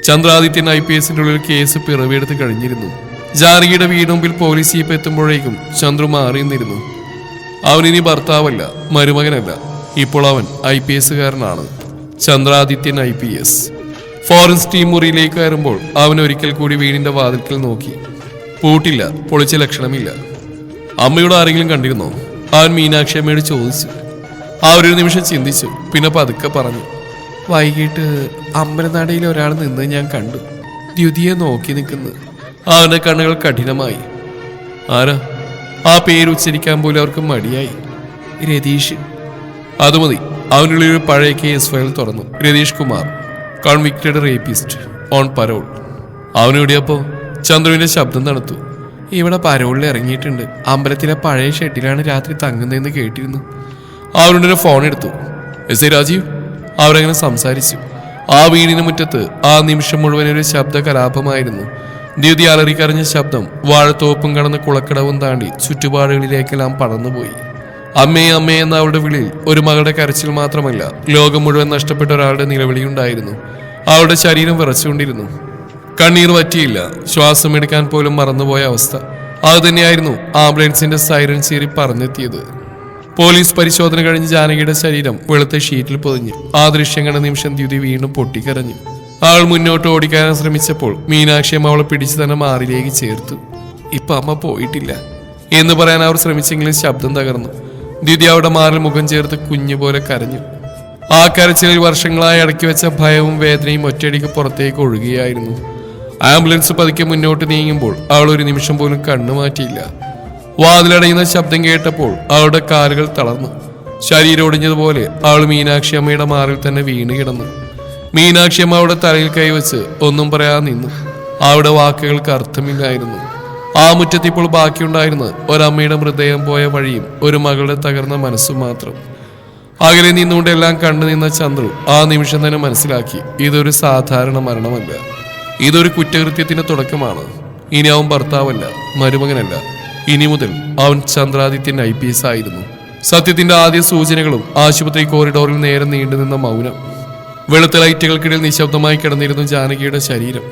ചന്ദ്രാദിത്യൻ IPSന്റെ ഉള്ളിൽ കേസ് പിറവിയെടുത്ത് കഴിഞ്ഞിരുന്നു. ജാനകിയുടെ വീട് മുമ്പിൽ പോലീസ് ജീപ്പ് എത്തുമ്പോഴേക്കും ചന്ദ്രു മാറിയിരുന്നിരുന്നു. അവനിനി ഭർത്താവല്ല, മരുമകനല്ല. ഇപ്പോൾ അവൻ IPSകാരനാണ്. ചന്ദ്രാദിത്യൻ IPS. ഫോറൻസിക് ടീം മുറിയിലേക്ക് കയറുമ്പോൾ അവൻ ഒരിക്കൽ കൂടി വീടിന്റെ വാതിൽക്കൽ നോക്കി. പൂട്ടില്ല, പൊളിച്ച ലക്ഷണമില്ല. അമ്മയോട് ആരെങ്കിലും കണ്ടിരുന്നോ? അവൻ മീനാക്ഷി അമ്മയോട് ചോദിച്ചു. അവരൊരു നിമിഷം ചിന്തിച്ചു. പിന്നെ പതുക്കെ പറഞ്ഞു, വൈകിട്ട് അമ്പലനടയിൽ ഒരാൾ നിന്ന് ഞാൻ കണ്ടു. ദ്യുതിയെ നോക്കി നിൽക്കുന്നു. അവന്റെ കണ്ണുകൾ കഠിനമായി. ആരാ? ആ പേര് ഉച്ചരിക്കാൻ പോലും അവർക്ക് മടിയായി. രതീഷ്. അത് മതി. അവനുള്ളിൽ ഒരു പഴയ കേസ് ഫയൽ തുറന്നു. Ratheesh Kumar, convicted rapist, on parole. അവനെവിടെയപ്പോ? ചന്ദ്രുവിന്റെ ശബ്ദം തണുത്തു. ഇവിടെ പരോളിൽ ഇറങ്ങിയിട്ടുണ്ട്. അമ്പലത്തിലെ പഴയ ഷെഡിലാണ് രാത്രി തങ്ങുന്നതെന്ന് കേട്ടിരുന്നു. അവരുടെ ഫോൺ എടുത്തു. S I Rajeev. അവരങ്ങനെ സംസാരിച്ചു. ആ വീടിന് മുറ്റത്ത് ആ നിമിഷം മുഴുവൻ ഒരു ശബ്ദ കലാപമായിരുന്നു. ദ്യുതി അലറിക്കറിഞ്ഞ ശബ്ദം വാഴത്തോപ്പും കടന്ന് കുളക്കടവും താണ്ടി ചുറ്റുപാടുകളിലേക്കെല്ലാം പടർന്നുപോയി. അമ്മേ അമ്മേ എന്ന അവളുടെ വിളിയിൽ ഒരു മകളുടെ കരച്ചിൽ മാത്രമല്ല, ലോകം മുഴുവൻ നഷ്ടപ്പെട്ട ഒരാളുടെ നിലവിളിയുണ്ടായിരുന്നു. അവളുടെ ശരീരം വിറച്ചുകൊണ്ടിരുന്നു. കണ്ണീർ വറ്റിയില്ല. ശ്വാസം എടുക്കാൻ പോലും മറന്നുപോയ അവസ്ഥ. അത് തന്നെയായിരുന്നു ആംബുലൻസിന്റെ സൈറൻ ചീറി പറഞ്ഞെത്തിയത്. പോലീസ് പരിശോധന കഴിഞ്ഞ് ജാനകിയുടെ ശരീരം വെളുത്ത ഷീറ്റിൽ പൊതിഞ്ഞു. ആ ദൃശ്യം കണ്ട നിമിഷം ദ്യുതി വീണ്ടും പൊട്ടിക്കരഞ്ഞു. അവൾ മുന്നോട്ട് ഓടിക്കാൻ ശ്രമിച്ചപ്പോൾ മീനാക്ഷിയമ്മ അവളെ പിടിച്ചു തന്നെ മാറിലേക്ക് ചേർത്തു. ഇപ്പൊ അമ്മ പോയിട്ടില്ല എന്ന് പറയാൻ അവർ ശ്രമിച്ചെങ്കിലും ശബ്ദം തകർന്നു. ദ്യുതി അവളുടെ മാറിൽ മുഖം ചേർത്ത് കുഞ്ഞുപോലെ കരഞ്ഞു. ആ കരച്ചിലിൽ വർഷങ്ങളായി അടക്കി വെച്ച ഭയവും വേദനയും ഒറ്റയടിക്ക് പുറത്തേക്ക് ഒഴുകുകയായിരുന്നു. ആംബുലൻസ് പതുക്കെ മുന്നോട്ട് നീങ്ങുമ്പോൾ അവൾ ഒരു നിമിഷം പോലും കണ്ണു മാറ്റിയില്ല. വാതിലടയുന്ന ശബ്ദം കേട്ടപ്പോൾ അവളുടെ കാലുകൾ തളർന്നു. ശരീരം ഒടിഞ്ഞതുപോലെ അവൾ മീനാക്ഷി അമ്മയുടെ മാറിൽ തന്നെ വീണ് കിടന്നു. മീനാക്ഷി അമ്മ അവളുടെ തലയിൽ കൈവച്ച് ഒന്നും പറയാതെ നിന്നു. അവളുടെ വാക്കുകൾക്ക് അർത്ഥമില്ലായിരുന്നു. ആ മുറ്റത്തിപ്പോൾ ബാക്കിയുണ്ടായിരുന്ന ഒരമ്മയുടെ മൃതദേഹം പോയ വഴിയും ഒരു മകളുടെ തകർന്ന മനസ്സും മാത്രം. അകലെ നിന്നുകൊണ്ട് എല്ലാം കണ്ടു നിന്ന ചന്ദ്രു ആ നിമിഷം തന്നെ മനസ്സിലാക്കി, ഇതൊരു സാധാരണ മരണമല്ല, ഇതൊരു കുറ്റകൃത്യത്തിന്റെ തുടക്കമാണ്. ഇനി അവൻ ഭർത്താവല്ല, മരുമകനല്ല. ഇനി മുതൽ അവൻ ചന്ദ്രാദിത്യൻ IPS ആയിരുന്നു. സത്യത്തിന്റെ ആദ്യ സൂചനകളും ആശുപത്രി കോറിഡോറിൽ നേരെ നീണ്ടുനിന്ന മൗനം. വെളുത്ത ലൈറ്റുകൾക്കിടയിൽ നിശബ്ദമായി കിടന്നിരുന്നു ജാനകിയുടെ ശരീരം.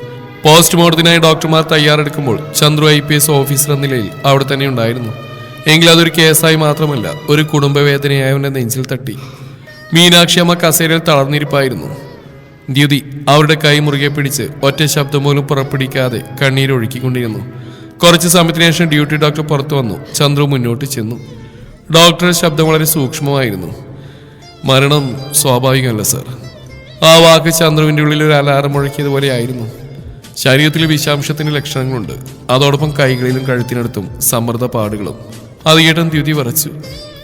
പോസ്റ്റ്മോർട്ടത്തിനായി ഡോക്ടർമാർ തയ്യാറെടുക്കുമ്പോൾ ചന്ദ്രു IPS ഓഫീസർ എന്ന നിലയിൽ അവിടെ തന്നെ ഉണ്ടായിരുന്നു. എങ്കിൽ അതൊരു കേസായി മാത്രമല്ല, ഒരു കുടുംബവേദനയായ അവന്റെ നെഞ്ചിൽ തട്ടി. മീനാക്ഷി അമ്മ കസേരയിൽ തളർന്നിരിപ്പായിരുന്നു. ദ്യുതി അവരുടെ കൈ മുറുകെ പിടിച്ച് ഒറ്റ ശബ്ദം പോലും പുറപ്പെടുവിക്കാതെ കണ്ണീരൊഴുക്കിക്കൊണ്ടിരുന്നു. കുറച്ച് സമയത്തിന് ശേഷം ഡ്യൂട്ടി ഡോക്ടർ പുറത്തു വന്നു. ചന്ദ്രു മുന്നോട്ട് ചെന്നു. ഡോക്ടറുടെ ശബ്ദം വളരെ സൂക്ഷ്മമായിരുന്നു. മരണം സ്വാഭാവികമല്ല സർ. ആ വാക്ക് ചന്ദ്രുവിൻ്റെ ഉള്ളിൽ ഒരു അലാറം മുഴക്കിയതുപോലെ ആയിരുന്നു. ശരീരത്തിൽ വിഷാംശത്തിന്റെ ലക്ഷണങ്ങളുണ്ട്. അതോടൊപ്പം കൈകളിലും കഴുത്തിനടുത്തും സമ്മർദ്ദ പാടുകളും. അത് കേട്ടും ദ്യുതി വിറച്ചു.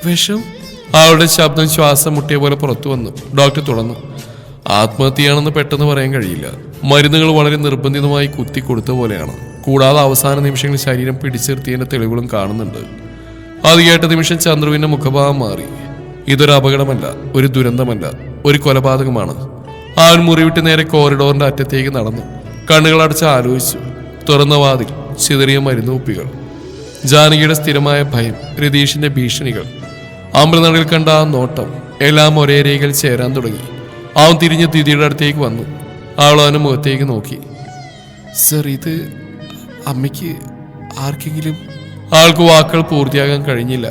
വിഷം? അവളുടെ ശബ്ദം ശ്വാസം മുട്ടിയ പോലെ പുറത്തു വന്നു. ഡോക്ടർ തുടർന്നു. ആത്മഹത്യയാണെന്ന് പെട്ടെന്ന് പറയാൻ കഴിയില്ല. മരുന്നുകൾ വളരെ നിർബന്ധിതമായി കുത്തി കൊടുത്ത പോലെയാണ്. കൂടാതെ അവസാന നിമിഷങ്ങളിൽ ശരീരം പിടിച്ചിർത്തിയതിന്റെ തെളിവുകളും കാണുന്നുണ്ട്. അത് കേട്ട നിമിഷം ചന്ദ്രുവിന്റെ മുഖഭാവം മാറി. ഇതൊരു അപകടമല്ല, ഒരു ദുരന്തമല്ല, ഒരു കൊലപാതകമാണ്. അവൻ മുറിവിട്ട് നേരെ കോറിഡോറിന്റെ അറ്റത്തേക്ക് നടന്നു. കണ്ണുകൾ അടച്ച് ആലോചിച്ചു. തുറന്ന വാതിൽ, ചിതറിയ മരുന്നുകുപ്പികൾ, ജാനകിയുടെ സ്ഥിരമായ ഭയം, രതീഷിന്റെ ഭീഷണികൾ, അമൃതനടിൽ കണ്ട ആ നോട്ടം എല്ലാം ഒരേ രേഖയിൽ ചേരാൻ തുടങ്ങി. അവൻ തിരിഞ്ഞ് ദിദിയുടെ അടുത്തേക്ക് വന്നു. അവൾ അവൻ്റെ മുഖത്തേക്ക് നോക്കി. സർ, ഇത് അമ്മയ്ക്ക് ആർക്കെങ്കിലും? ആൾക്ക് വാക്കുകൾ പൂർത്തിയാകാൻ കഴിഞ്ഞില്ല.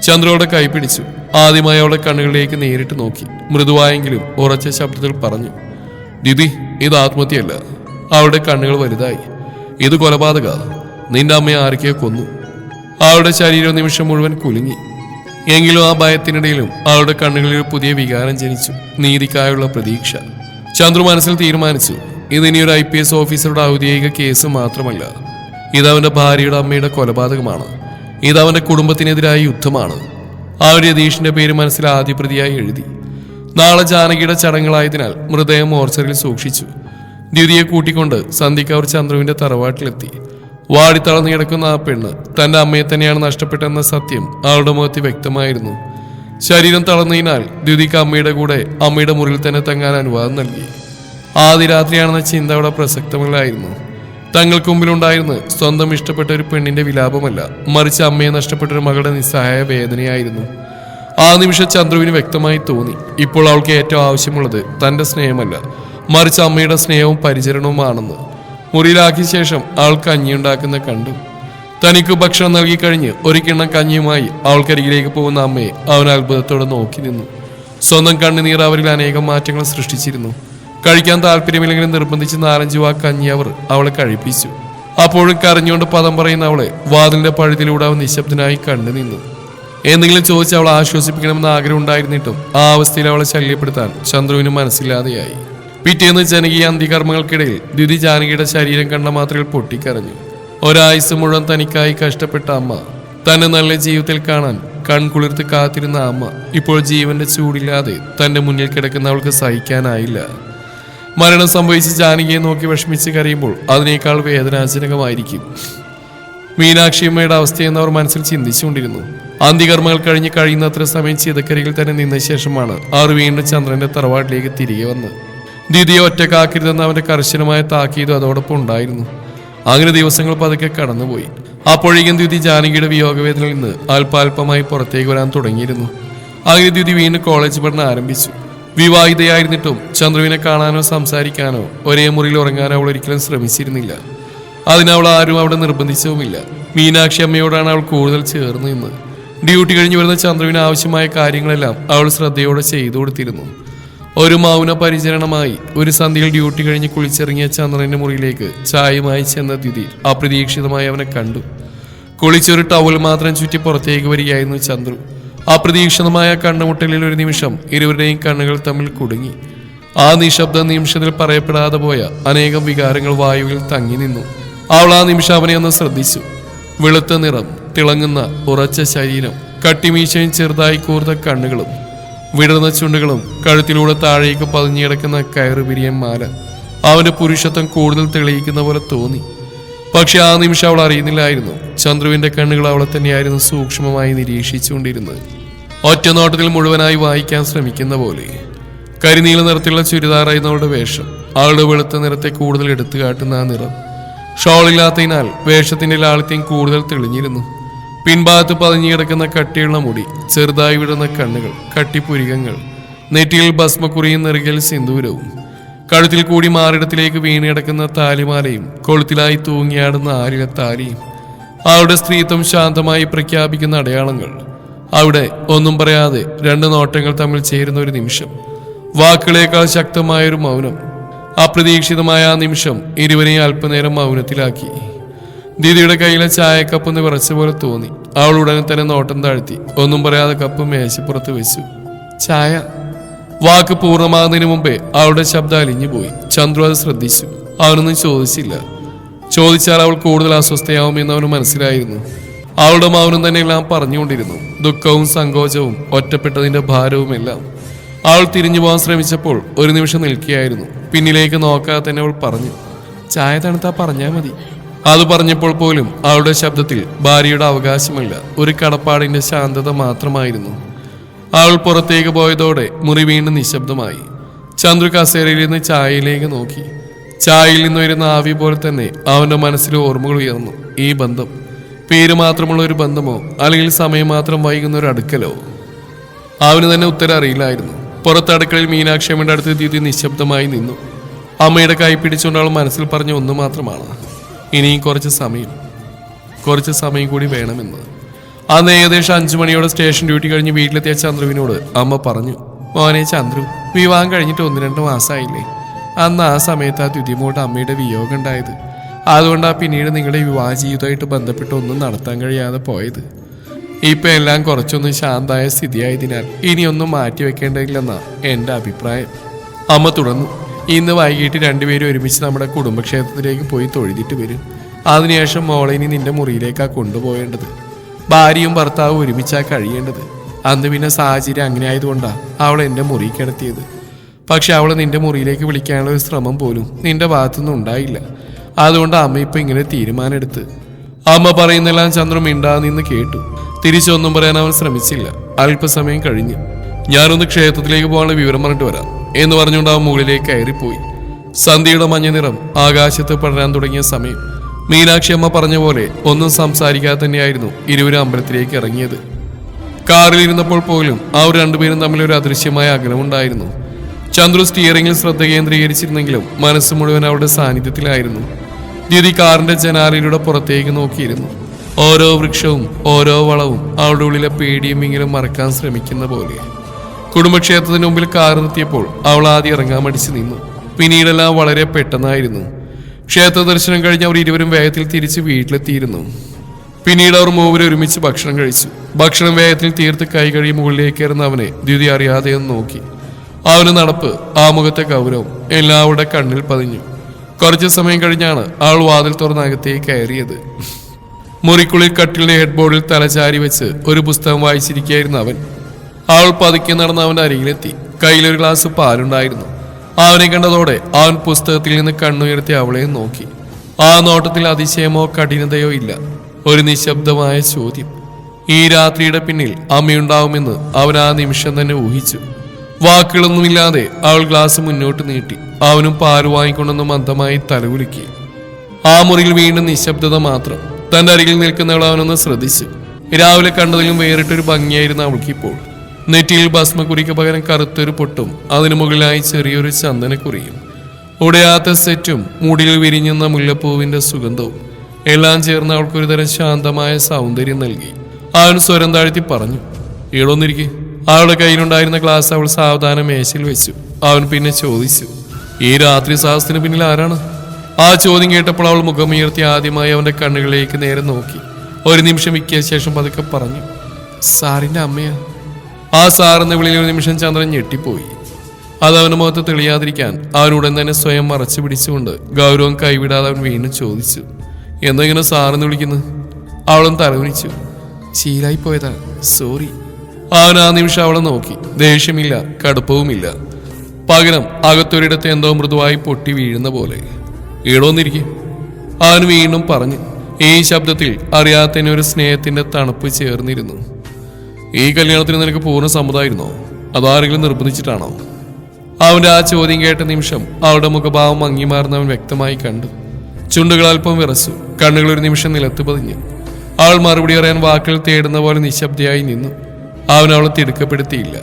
ചന്ദ്രയുടെ കൈ പിടിച്ചു. ആദ്യമായി അവളുടെ കണ്ണുകളിലേക്ക് നേരിട്ട് നോക്കി. മൃദുവായെങ്കിലും ഉറച്ച ശബ്ദത്തിൽ പറഞ്ഞു, ദിദി, ഇത് ആത്മഹത്യയല്ല. അവളുടെ കണ്ണുകൾ വലുതായി. ഇത് കൊലപാതക. നിന്റെ അമ്മയെ ആരൊക്കെയോ കൊന്നു. അവളുടെ ശരീരം നിമിഷം മുഴുവൻ കുലുങ്ങി. എങ്കിലും ആ ഭയത്തിനിടയിലും അവളുടെ കണ്ണുകളിൽ ഒരു പുതിയ വികാരം ജനിച്ചു, നീതിക്കായുള്ള പ്രതീക്ഷ. ചന്ദ്രു മനസ്സിൽ തീരുമാനിച്ചു, ഇതിനിയൊരു IPS ഓഫീസറുടെ ഔദ്യോഗിക കേസ് മാത്രമല്ല, ഇതവന്റെ ഭാര്യയുടെ അമ്മയുടെ കൊലപാതകമാണ്. ഇതവന്റെ കുടുംബത്തിനെതിരായ യുദ്ധമാണ്. ആ രതീഷിന്റെ പേര് മനസ്സിൽ ആദ്യ പ്രതിയായി എഴുതി. നാളെ ജാനകിയുടെ ചടങ്ങുകളായതിനാൽ മൃതദേഹം മോർച്ചറിൽ സൂക്ഷിച്ചു. ദ്യുതിയെ കൂട്ടിക്കൊണ്ട് സന്ധ്യയ്ക്ക് അവർ ചന്ദ്രുവിന്റെ തറവാട്ടിലെത്തി. വാടിത്തളർന്നു കിടക്കുന്ന ആ പെണ്ണ് തന്റെ അമ്മയെ തന്നെയാണ് നഷ്ടപ്പെട്ടെന്ന സത്യം അവളുടെ മുഖത്ത് വ്യക്തമായിരുന്നു. ശരീരം തളർന്നതിനാൽ ദ്യുതിക്ക് അമ്മയുടെ കൂടെ അമ്മയുടെ മുറിയിൽ തന്നെ തങ്ങാൻ അനുവാദം നൽകി. ആദ്യ രാത്രിയാണെന്ന ചിന്ത അവിടെ പ്രസക്തമല്ലായിരുന്നു. തങ്ങൾക്ക് മുമ്പിലുണ്ടായിരുന്ന സ്വന്തം ഇഷ്ടപ്പെട്ട ഒരു പെണ്ണിന്റെ വിലാപമല്ല, മറിച്ച് അമ്മയെ നഷ്ടപ്പെട്ട ഒരു മകളുടെ നിസ്സഹായ വേദനയായിരുന്നു. ആ നിമിഷം ചന്ദ്രുവിന് വ്യക്തമായി തോന്നി, ഇപ്പോൾ അവൾക്ക് ഏറ്റവും ആവശ്യമുള്ളത് തന്റെ സ്നേഹമല്ല, മറിച്ച് അമ്മയുടെ സ്നേഹവും പരിചരണവുമാണെന്ന്. മുറിയിലാക്കിയ ശേഷം അവൾ കഞ്ഞിയുണ്ടാക്കുന്ന കണ്ടു. തനിക്ക് ഭക്ഷണം നൽകി കഴിഞ്ഞ് ഒരു കിണ്ണം കഞ്ഞിയുമായി അവൾക്കരികിലേക്ക് പോകുന്ന അമ്മയെ അവൻ അത്ഭുതത്തോടെ നോക്കി നിന്നു. സ്വന്തം കണ്ണുനീർ അവരിൽ അനേകം മാറ്റങ്ങൾ സൃഷ്ടിച്ചിരുന്നു. കഴിക്കാൻ താല്പര്യമില്ലെങ്കിലും നിർബന്ധിച്ച് 4-5 വാക്ക് കഞ്ഞി അവളെ കഴിപ്പിച്ചു. അപ്പോഴും കരഞ്ഞുകൊണ്ട് പദം പറയുന്ന അവളെ വാതിലിന്റെ പഴുതിലൂടെ അവൻ നിശബ്ദനായി കണ്ടു നിന്നു. എന്തെങ്കിലും ചോദിച്ച് അവളെ ആശ്വസിപ്പിക്കണമെന്ന് ആഗ്രഹം ഉണ്ടായിരുന്നിട്ടും ആ അവസ്ഥയിൽ അവളെ ശല്യപ്പെടുത്താൻ ചന്ദ്രുവിന് മനസ്സില്ലാതെയായി. പിറ്റേന്ന് ജനകീയ അന്ത്യകർമ്മങ്ങൾക്കിടയിൽ ദ്യുതി ജാനകിയുടെ ശരീരം കണ്ട മാത്രയിൽ പൊട്ടിക്കരഞ്ഞു. ഒരായുസ് മുഴുവൻ തനിക്കായി കഷ്ടപ്പെട്ട അമ്മ, തന്നെ നല്ല ജീവിതത്തിൽ കാണാൻ കൺകുളിർത്ത് കാത്തിരുന്ന അമ്മ, ഇപ്പോൾ ജീവന്റെ ചൂടില്ലാതെ തന്റെ മുന്നിൽ കിടക്കുന്ന അവൾക്ക് സഹിക്കാനായില്ല. മരണം സംഭവിച്ച് ജാനകിയെ നോക്കി വിഷമിച്ച് കരയുമ്പോൾ അതിനേക്കാൾ വേദനാജനകമായിരിക്കും മീനാക്ഷിയമ്മയുടെ അവസ്ഥയെന്ന് അവർ മനസ്സിൽ ചിന്തിച്ചുകൊണ്ടിരുന്നു. അന്ത്യകർമ്മങ്ങൾ കഴിഞ്ഞ് കഴിയുന്നത്ര സമയം ചിതക്കരികിൽ തന്നെ നിന്ന ശേഷമാണ് അവർ വീണ്ടും ചന്ദ്രന്റെ തറവാട്ടിലേക്ക് തിരികെ വന്ന്. ദിദിയെ ഒറ്റക്കാക്കരുതെന്ന് അവന്റെ കർശനമായ താക്കീതും അതോടൊപ്പം ഉണ്ടായിരുന്നു. അങ്ങനെ ദിവസങ്ങൾ പതുക്കെ കടന്നുപോയി. അപ്പോഴേക്കും ദ്യുതി ജാനകിയുടെ വിയോഗവേദനയിൽ നിന്ന് അല്പാൽപമായി പുറത്തേക്ക് വരാൻ തുടങ്ങിയിരുന്നു. അങ്ങനെ ദ്യുതി വീണ്ടും കോളേജ് പഠനം ആരംഭിച്ചു. വിവാഹിതയായിരുന്നിട്ടും ചന്ദ്രുവിനെ കാണാനോ സംസാരിക്കാനോ ഒരേ മുറിയിൽ ഉറങ്ങാനോ അവൾ ഒരിക്കലും ശ്രമിച്ചിരുന്നില്ല. അതിനവൾ ആരും അവിടെ നിർബന്ധിച്ചതുമില്ല. മീനാക്ഷി അമ്മയോടാണ് അവൾ കൂടുതൽ ചേർന്ന് നിന്ന്. ഡ്യൂട്ടി കഴിഞ്ഞ് വരുന്ന ചന്ദ്രുവിന് ആവശ്യമായ കാര്യങ്ങളെല്ലാം അവൾ ശ്രദ്ധയോടെ ചെയ്തു കൊടുത്തിരുന്നു. ഒരു മൗന പരിചരണമായി ഒരു സന്ധ്യയിൽ ഡ്യൂട്ടി കഴിഞ്ഞ് കുളിച്ചിറങ്ങിയ ചന്ദ്രന്റെ മുറിയിലേക്ക് ചായയുമായി ചെന്ന ദ്യുതി അപ്രതീക്ഷിതമായി അവനെ കണ്ടു. കുളിച്ചൊരു ടവൽ മാത്രം ചുറ്റി പുറത്തേക്ക് വരികയായിരുന്നു ചന്ദ്രു. അപ്രതീക്ഷിതമായ കണ്ടുമുട്ടലിൽ ഒരു നിമിഷം ഇരുവരുടെയും കണ്ണുകൾ തമ്മിൽ കുടുങ്ങി. ആ നിശബ്ദ നിമിഷത്തിൽ പറയപ്പെടാതെ പോയ അനേകം വികാരങ്ങൾ വായുവിൽ തങ്ങി നിന്നു. അവൾ ആ നിമിഷം അവനെ ഒന്ന് ശ്രദ്ധിച്ചു. വെളുത്ത നിറം, തിളങ്ങുന്ന ഉറച്ച ശരീരം, കട്ടിമീശയും ചെറുതായി കൂർത്ത കണ്ണുകളും വിടർന്ന ചുണ്ടുകളും, കഴുത്തിലൂടെ താഴേക്ക് പതിഞ്ഞിടക്കുന്ന കയറുപിരിയൻ മാല അവന്റെ പുരുഷത്വം കൂടുതൽ തെളിയിക്കുന്ന പോലെ തോന്നി. പക്ഷെ ആ നിമിഷം അവൾ അറിയുന്നില്ലായിരുന്നു, ചന്ദ്രുവിന്റെ കണ്ണുകൾ അവളെ തന്നെയായിരുന്നു സൂക്ഷ്മമായി നിരീക്ഷിച്ചുകൊണ്ടിരുന്നത്. ഒറ്റ നോട്ടത്തിൽ മുഴുവനായി വായിക്കാൻ ശ്രമിക്കുന്ന പോലെ. കരിനീല നിറത്തിലുള്ള ചുരിദാറായിരുന്നു അവളുടെ വേഷം. അവളുടെ വെളുത്ത നിറത്തെ കൂടുതൽ എടുത്തു കാട്ടുന്ന ആ നിറം. ഷോളില്ലാത്തതിനാൽ വേഷത്തിന്റെ ലാളിത്യം കൂടുതൽ തെളിഞ്ഞിരുന്നു. പിൻഭാഗത്ത് പതിഞ്ഞു കിടക്കുന്ന കട്ടിയുള്ള മുടി, ചെറുതായി വിടുന്ന കണ്ണുകൾ, കട്ടിപ്പുരികങ്ങൾ, നെറ്റിയിൽ ഭസ്മക്കുറിയും നെറുകയിൽ സിന്ദൂരവും, കഴുത്തിൽ കൂടി മാറിടത്തിലേക്ക് വീണ് കിടക്കുന്ന താലിമാലയും, കൊളുത്തിലായി തൂങ്ങിയാടുന്ന ആരില താലിയും, അവളുടെ സ്ത്രീത്വം ശാന്തമായി പ്രഖ്യാപിക്കുന്ന അടയാളങ്ങൾ. അവിടെ ഒന്നും പറയാതെ 2 നോട്ടങ്ങൾ തമ്മിൽ ചേരുന്ന ഒരു നിമിഷം, വാക്കുകളേക്കാൾ ശക്തമായൊരു മൗനം. അപ്രതീക്ഷിതമായ ആ നിമിഷം ഇരുവരെയും അല്പനേരം മൗനത്തിലാക്കി. ദീദിയുടെ കയ്യിലെ ചായക്കപ്പൊന്ന് വിറച്ച പോലെ തോന്നി. അവൾ ഉടനെ തന്നെ നോട്ടം താഴ്ത്തി ഒന്നും പറയാതെ കപ്പ് മേശപ്പുറത്ത് വെച്ചു. ചായ. വാക്ക് പൂർണ്ണമാകുന്നതിന് മുമ്പേ അവളുടെ ശബ്ദം അലിഞ്ഞുപോയി. ചന്ദ്രു അത് ശ്രദ്ധിച്ചു. അവനൊന്നും ചോദിച്ചില്ല. ചോദിച്ചാൽ അവൾ കൂടുതൽ അസ്വസ്ഥയാവുമെന്ന് അവന് മനസ്സിലായിരുന്നു. അവളുടെ മൗനം തന്നെ എല്ലാം പറഞ്ഞുകൊണ്ടിരുന്നു. ദുഃഖവും സങ്കോചവും ഒറ്റപ്പെട്ടതിന്റെ ഭാരവുമെല്ലാം. അവൾ തിരിഞ്ഞു പോകാൻ ശ്രമിച്ചപ്പോൾ ഒരു നിമിഷം നിൽക്കുകയായിരുന്നു. പിന്നിലേക്ക് നോക്കാതെ തന്നെ അവൾ പറഞ്ഞു, ചായ തണുത്താ പറഞ്ഞാൽ മതി. അത് പറഞ്ഞപ്പോൾ പോലും അവളുടെ ശബ്ദത്തിൽ ഭാര്യയുടെ അവകാശമില്ല, ഒരു കടപ്പാടിന്റെ ശാന്തത മാത്രമായിരുന്നു. അവൾ പുറത്തേക്ക് പോയതോടെ മുറി വീണ്ടും നിശബ്ദമായി. ചന്ദ്രു കസേരയിൽ നിന്ന് ചായയിലേക്ക് നോക്കി. ചായയിൽ നിന്ന് വരുന്ന ആവി പോലെ തന്നെ അവന്റെ മനസ്സിൽ ഓർമ്മകൾ ഉയർന്നു. ഈ ബന്ധം പേര് മാത്രമുള്ള ഒരു ബന്ധമോ അല്ലെങ്കിൽ സമയം മാത്രം വൈകുന്ന ഒരു അടുക്കലോ? അവന് തന്നെ ഉത്തരം അറിയില്ലായിരുന്നു. പുറത്തടുക്കളയിൽ മീനാക്ഷി അമ്മയുടെ അടുത്ത് ദീദി നിശബ്ദമായി നിന്നു. അമ്മയുടെ കൈ പിടിച്ചുകൊണ്ട് അവൾ മനസ്സിൽ പറഞ്ഞ ഒന്ന് മാത്രമാണ്, ഇനിയും കുറച്ച് സമയം കൂടി വേണമെന്ന്. അന്ന് ഏകദേശം 5 മണിയോടെ സ്റ്റേഷൻ ഡ്യൂട്ടി കഴിഞ്ഞ് വീട്ടിലെത്തിയ ചന്ദ്രുവിനോട് അമ്മ പറഞ്ഞു, മോനെ ചന്ദ്രു, വിവാഹം കഴിഞ്ഞിട്ട് 1-2 മാസമായില്ലേ? അന്ന് ആ സമയത്ത് ആ ദ്യുതിമോട്ട് അമ്മയുടെ വിയോഗം ഉണ്ടായത്. അതുകൊണ്ടാണ് പിന്നീട് നിങ്ങളുടെ വിവാഹ ജീവിതമായിട്ട് ബന്ധപ്പെട്ട് ഒന്നും നടത്താൻ കഴിയാതെ പോയത്. ഇപ്പം എല്ലാം കുറച്ചൊന്നും ശാന്തമായ സ്ഥിതിയായതിനാൽ ഇനിയൊന്നും മാറ്റിവെക്കേണ്ടതില്ലെന്നാ എൻ്റെ അഭിപ്രായം. അമ്മ തുടർന്നു, ഇന്ന് വൈകിട്ട് 2 പേരും ഒരുമിച്ച് നമ്മുടെ കുടുംബക്ഷേത്രത്തിലേക്ക് പോയി തൊഴുതിട്ട് വരും. അതിനുശേഷം മോളെ ഇനി നിന്റെ മുറിയിലേക്കാണ് കൊണ്ടുപോകേണ്ടത്. ഭാര്യയും ഭർത്താവും ഒരുമിച്ചാണ് കഴിയേണ്ടത്. അന്ന് പിന്നെ സാഹചര്യം അങ്ങനെ ആയതുകൊണ്ടാണ് അവൾ എൻ്റെ മുറി കിടത്തിയത്. പക്ഷെ അവളെ നിന്റെ മുറിയിലേക്ക് വിളിക്കാനുള്ള ഒരു ശ്രമം പോലും നിന്റെ ഭാഗത്തുനിന്നും ഉണ്ടായില്ല. അതുകൊണ്ട് അമ്മ ഇപ്പം ഇങ്ങനെ തീരുമാനമെടുത്ത്. അമ്മ പറയുന്നെല്ലാം ചന്ദ്രൻ മിണ്ടാതെ നിന്ന് കേട്ടു. തിരിച്ചൊന്നും പറയാൻ അവൻ ശ്രമിച്ചില്ല. അല്പസമയം കഴിഞ്ഞു. ഞാനൊന്ന് ക്ഷേത്രത്തിലേക്ക് പോകാനുള്ള വിവരം പറഞ്ഞിട്ട് വരാം എന്ന് പറഞ്ഞുകൊണ്ട് അവൻ മുകളിലേക്ക് കയറിപ്പോയി. സന്ധ്യയുടെ മഞ്ഞ നിറം ആകാശത്ത് പടരാൻ തുടങ്ങിയ സമയം. മീനാക്ഷി അമ്മ പറഞ്ഞ പോലെ ഒന്നും സംസാരിക്കാതെ തന്നെയായിരുന്നു ഇരുവരും അമ്പലത്തിലേക്ക് ഇറങ്ങിയത്. കാറിലിരുന്നപ്പോൾ പോലും അവർ രണ്ടുപേരും തമ്മിൽ ഒരു അദൃശ്യമായ അകലമുണ്ടായിരുന്നു. ചന്ദ്രു സ്റ്റിയറിംഗിൽ ശ്രദ്ധ കേന്ദ്രീകരിച്ചിരുന്നെങ്കിലും മനസ്സ് മുഴുവൻ അവരുടെ സാന്നിധ്യത്തിലായിരുന്നു. ദീദി കാറിന്റെ ജനാലയിലൂടെ പുറത്തേക്ക് നോക്കിയിരുന്നു. ഓരോ വൃക്ഷവും ഓരോ വളവും അവളുടെ ഉള്ളിലെ പേടിയും ഇങ്ങനെ മറക്കാൻ ശ്രമിക്കുന്ന പോലെ. കുടുംബക്ഷേത്രത്തിന് മുമ്പിൽ കാർ നിർത്തിയപ്പോൾ അവൾ ആദ്യം ഇറങ്ങാൻ മടിച്ചു നിന്നു. പിന്നീടെല്ലാം വളരെ പെട്ടെന്നായിരുന്നു. ക്ഷേത്ര ദർശനം കഴിഞ്ഞ് അവർ ഇരുവരും വേഗത്തിൽ തിരിച്ച് വീട്ടിലെത്തിയിരുന്നു. പിന്നീട് അവർ മൂവരും ഒരുമിച്ച് ഭക്ഷണം കഴിച്ചു. ഭക്ഷണം വേഗത്തിൽ തീർത്ത് കൈ കഴുകി മുകളിലേക്ക് കയറുന്ന അവനെ ദ്യുതി അറിയാതെ ഒന്ന് നോക്കി. അവന് നടപ്പ്, ആ മുഖത്തെ ഗൗരവം എല്ലാവരുടെ കണ്ണിൽ പതിഞ്ഞു. കുറച്ചു സമയം കഴിഞ്ഞാണ് അവൾ വാതിൽ തുറന്ന് അകത്തേക്ക് കയറിയത്. മുറിക്കുള്ളിൽ കട്ടിലിന്റെ ഹെഡ് ബോർഡിൽ തലചാരി വെച്ച് ഒരു പുസ്തകം വായിച്ചിരിക്കുകയായിരുന്നു അവൻ. അവൾ പതുക്കെ നടന്ന് അവന്റെ അരികിലെത്തി. കയ്യിലൊരു ഗ്ലാസ് പാലുണ്ടായിരുന്നു. അവനെ കണ്ടതോടെ അവൻ പുസ്തകത്തിൽ നിന്ന് കണ്ണുയർത്തി അവളെ നോക്കി. ആ നോട്ടത്തിൽ അതിശയമോ കഠിനതയോ ഇല്ല, ഒരു നിശബ്ദമായ ചോദ്യം. ഈ രാത്രിയുടെ പിന്നിൽ അമ്മയുണ്ടാവുമെന്ന് അവൻ ആ നിമിഷം തന്നെ ഊഹിച്ചു. വാക്കുകളൊന്നുമില്ലാതെ അവൾ ഗ്ലാസ് മുന്നോട്ട് നീട്ടി. അവനും പാല് വാങ്ങിക്കൊണ്ടൊന്ന് മന്ദമായി തലകുലുക്കി. ആ മുറിയിൽ വീണ്ടും നിശബ്ദത മാത്രം. തന്റെ അരികിൽ നിൽക്കുന്നവൾ അവനൊന്ന് ശ്രദ്ധിച്ചു. രാവിലെ കണ്ടതിലും വേറിട്ടൊരു ഭംഗിയായിരുന്നു അവൾക്കിപ്പോൾ. നെറ്റിയിൽ ഭസ്മക്കുറിക്ക് പകരം കറുത്തൊരു പൊട്ടും അതിനു മുകളിലായി ചെറിയൊരു ചന്ദനക്കുറിയും, ഉടയാത്ത സെറ്റും മുടിയിൽ വിരിഞ്ഞുന്ന മുല്ലപ്പൂവിന്റെ സുഗന്ധവും എല്ലാം ചേർന്ന് അവൾക്കൊരു തരം ശാന്തമായ സൗന്ദര്യം നൽകി. അവൻ സ്വരം താഴ്ത്തി പറഞ്ഞു, ഈടൊന്നിരിക്കെ. അവളുടെ കയ്യിലുണ്ടായിരുന്ന ഗ്ലാസ് അവൾ സാവധാനം മേശയിൽ വെച്ചു. അവൻ പിന്നെ ചോദിച്ചു, ഈ രാത്രി സാഹസത്തിന് പിന്നിൽ ആരാണ്? ആ ചോദ്യം കേട്ടപ്പോൾ അവൾ മുഖമുയർത്തി ആദ്യമായി അവന്റെ കണ്ണുകളിലേക്ക് നേരെ നോക്കി. ഒരു നിമിഷം വിക്കിയ ശേഷം പതുക്കെ പറഞ്ഞു, സാറിന്റെ അമ്മയാ. ആ സാറെന്ന വിളിയിൽ ഒരു നിമിഷം ചന്ദ്രൻ ഞെട്ടിപ്പോയി. അത് അവന്റെ മുഖത്ത് തെളിയാതിരിക്കാൻ അവനുടൻ തന്നെ സ്വയം മറച്ചു പിടിച്ചുകൊണ്ട് ഗൗരവം കൈവിടാതെ അവൻ വീണ്ടും ചോദിച്ചു, എന്തെങ്ങനെ സാറെന്ന് വിളിക്കുന്നു? അവളും തലകുനിച്ചു. ശീലായി പോയതാ, സോറി. അവൻ ആ നിമിഷം അവളെ നോക്കി. ദേഷ്യമില്ല, കടുപ്പവുമില്ല. പകരം അകത്തൊരിടത്ത് എന്തോ മൃദുവായി പൊട്ടി വീഴുന്ന പോലെ. ഈടോന്നിരിക്കും, അവൻ വീണ്ടും പറഞ്ഞു. ഈ ശബ്ദത്തിൽ അറിയാത്തന്നെ ഒരു സ്നേഹത്തിന്റെ തണുപ്പ് ചേർന്നിരുന്നു. ഈ കല്യാണത്തിന് നിനക്ക് പൂർണ്ണ സമ്മതമായിരുന്നോ? അതാരെങ്കിലും നിർബന്ധിച്ചിട്ടാണോ? അവന്റെ ആ ചോദ്യം കേട്ട നിമിഷം അവളുടെ മുഖഭാവം മങ്ങിമാറുന്നവൻ വ്യക്തമായി കണ്ടു. ചുണ്ടുകൾ അല്പം വിറച്ചു, കണ്ണുകൾ ഒരു നിമിഷം നിലത്ത് പതിഞ്ഞു. അവൾ മറുപടി അറിയാൻ വാക്കുകൾ തേടുന്ന പോലെ നിശബ്ദയായി നിന്നു. അവൻ അവളെ തിടുക്കപ്പെടുത്തിയില്ല.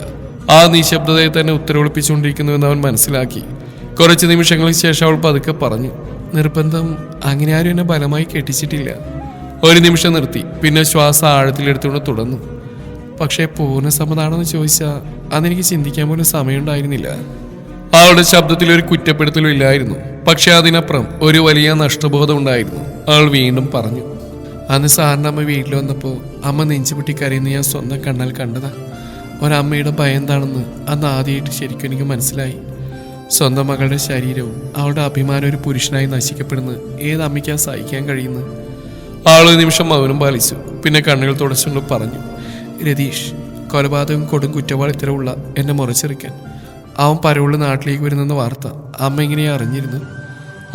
ആ നിശബ്ദതയെ തന്നെ ഉത്തരവൊളിപ്പിച്ചുകൊണ്ടിരിക്കുന്നുവെന്ന് അവൻ മനസ്സിലാക്കി. കുറച്ച് നിമിഷങ്ങൾക്ക് ശേഷം അവൾ പതുക്കെ പറഞ്ഞു, നിർബന്ധം അങ്ങനെ ആരും എന്നെ ബലമായി കെട്ടിച്ചിട്ടില്ല. ഒരു നിമിഷം നിർത്തി, പിന്നെ ശ്വാസം ആഴത്തിലെടുത്തുകൊണ്ട് തുടർന്നു. പക്ഷേ പൂർണ്ണ സമ്മതാണെന്ന് ചോദിച്ചാൽ അതെനിക്ക് ചിന്തിക്കാൻ പോലും സമയമുണ്ടായിരുന്നില്ല. അവളുടെ ശബ്ദത്തിൽ ഒരു കുറ്റപ്പെടുത്തലും ഇല്ലായിരുന്നു, പക്ഷെ അതിനപ്പുറം ഒരു വലിയ നഷ്ടബോധം ഉണ്ടായിരുന്നു. അവൾ വീണ്ടും പറഞ്ഞു, അന്ന് സാറിൻ്റെ അമ്മ വീട്ടിൽ വന്നപ്പോൾ അമ്മ നെഞ്ചുപൊട്ടി കരയുന്ന ഞാൻ സ്വന്തം കണ്ണാൽ കണ്ടതാ. ഒരമ്മയുടെ ഭയം എന്താണെന്ന് അന്ന് ആദ്യമായിട്ട് ശരിക്കും എനിക്ക് മനസ്സിലായി. സ്വന്തം മകളുടെ ശരീരവും അവളുടെ അഭിമാനം ഒരു പുരുഷനായി നശിക്കപ്പെടുന്നത് ഏതമ്മയ്ക്കാ സഹിക്കാൻ കഴിയുന്നത്? ആളൊരു നിമിഷം മൗനം പാലിച്ചു. പിന്നെ കണ്ണുകൾ തുടച്ചുകൊണ്ട് പറഞ്ഞു, രതീഷ്, കൊലപാതകം കൊടും കുറ്റവാളിത്തരമുള്ള എന്നെ മുറച്ചെറുക്കാൻ അവൻ പരവുള്ള നാട്ടിലേക്ക് വരുന്നെന്ന വാർത്ത അമ്മ ഇങ്ങനെ അറിഞ്ഞിരുന്നു.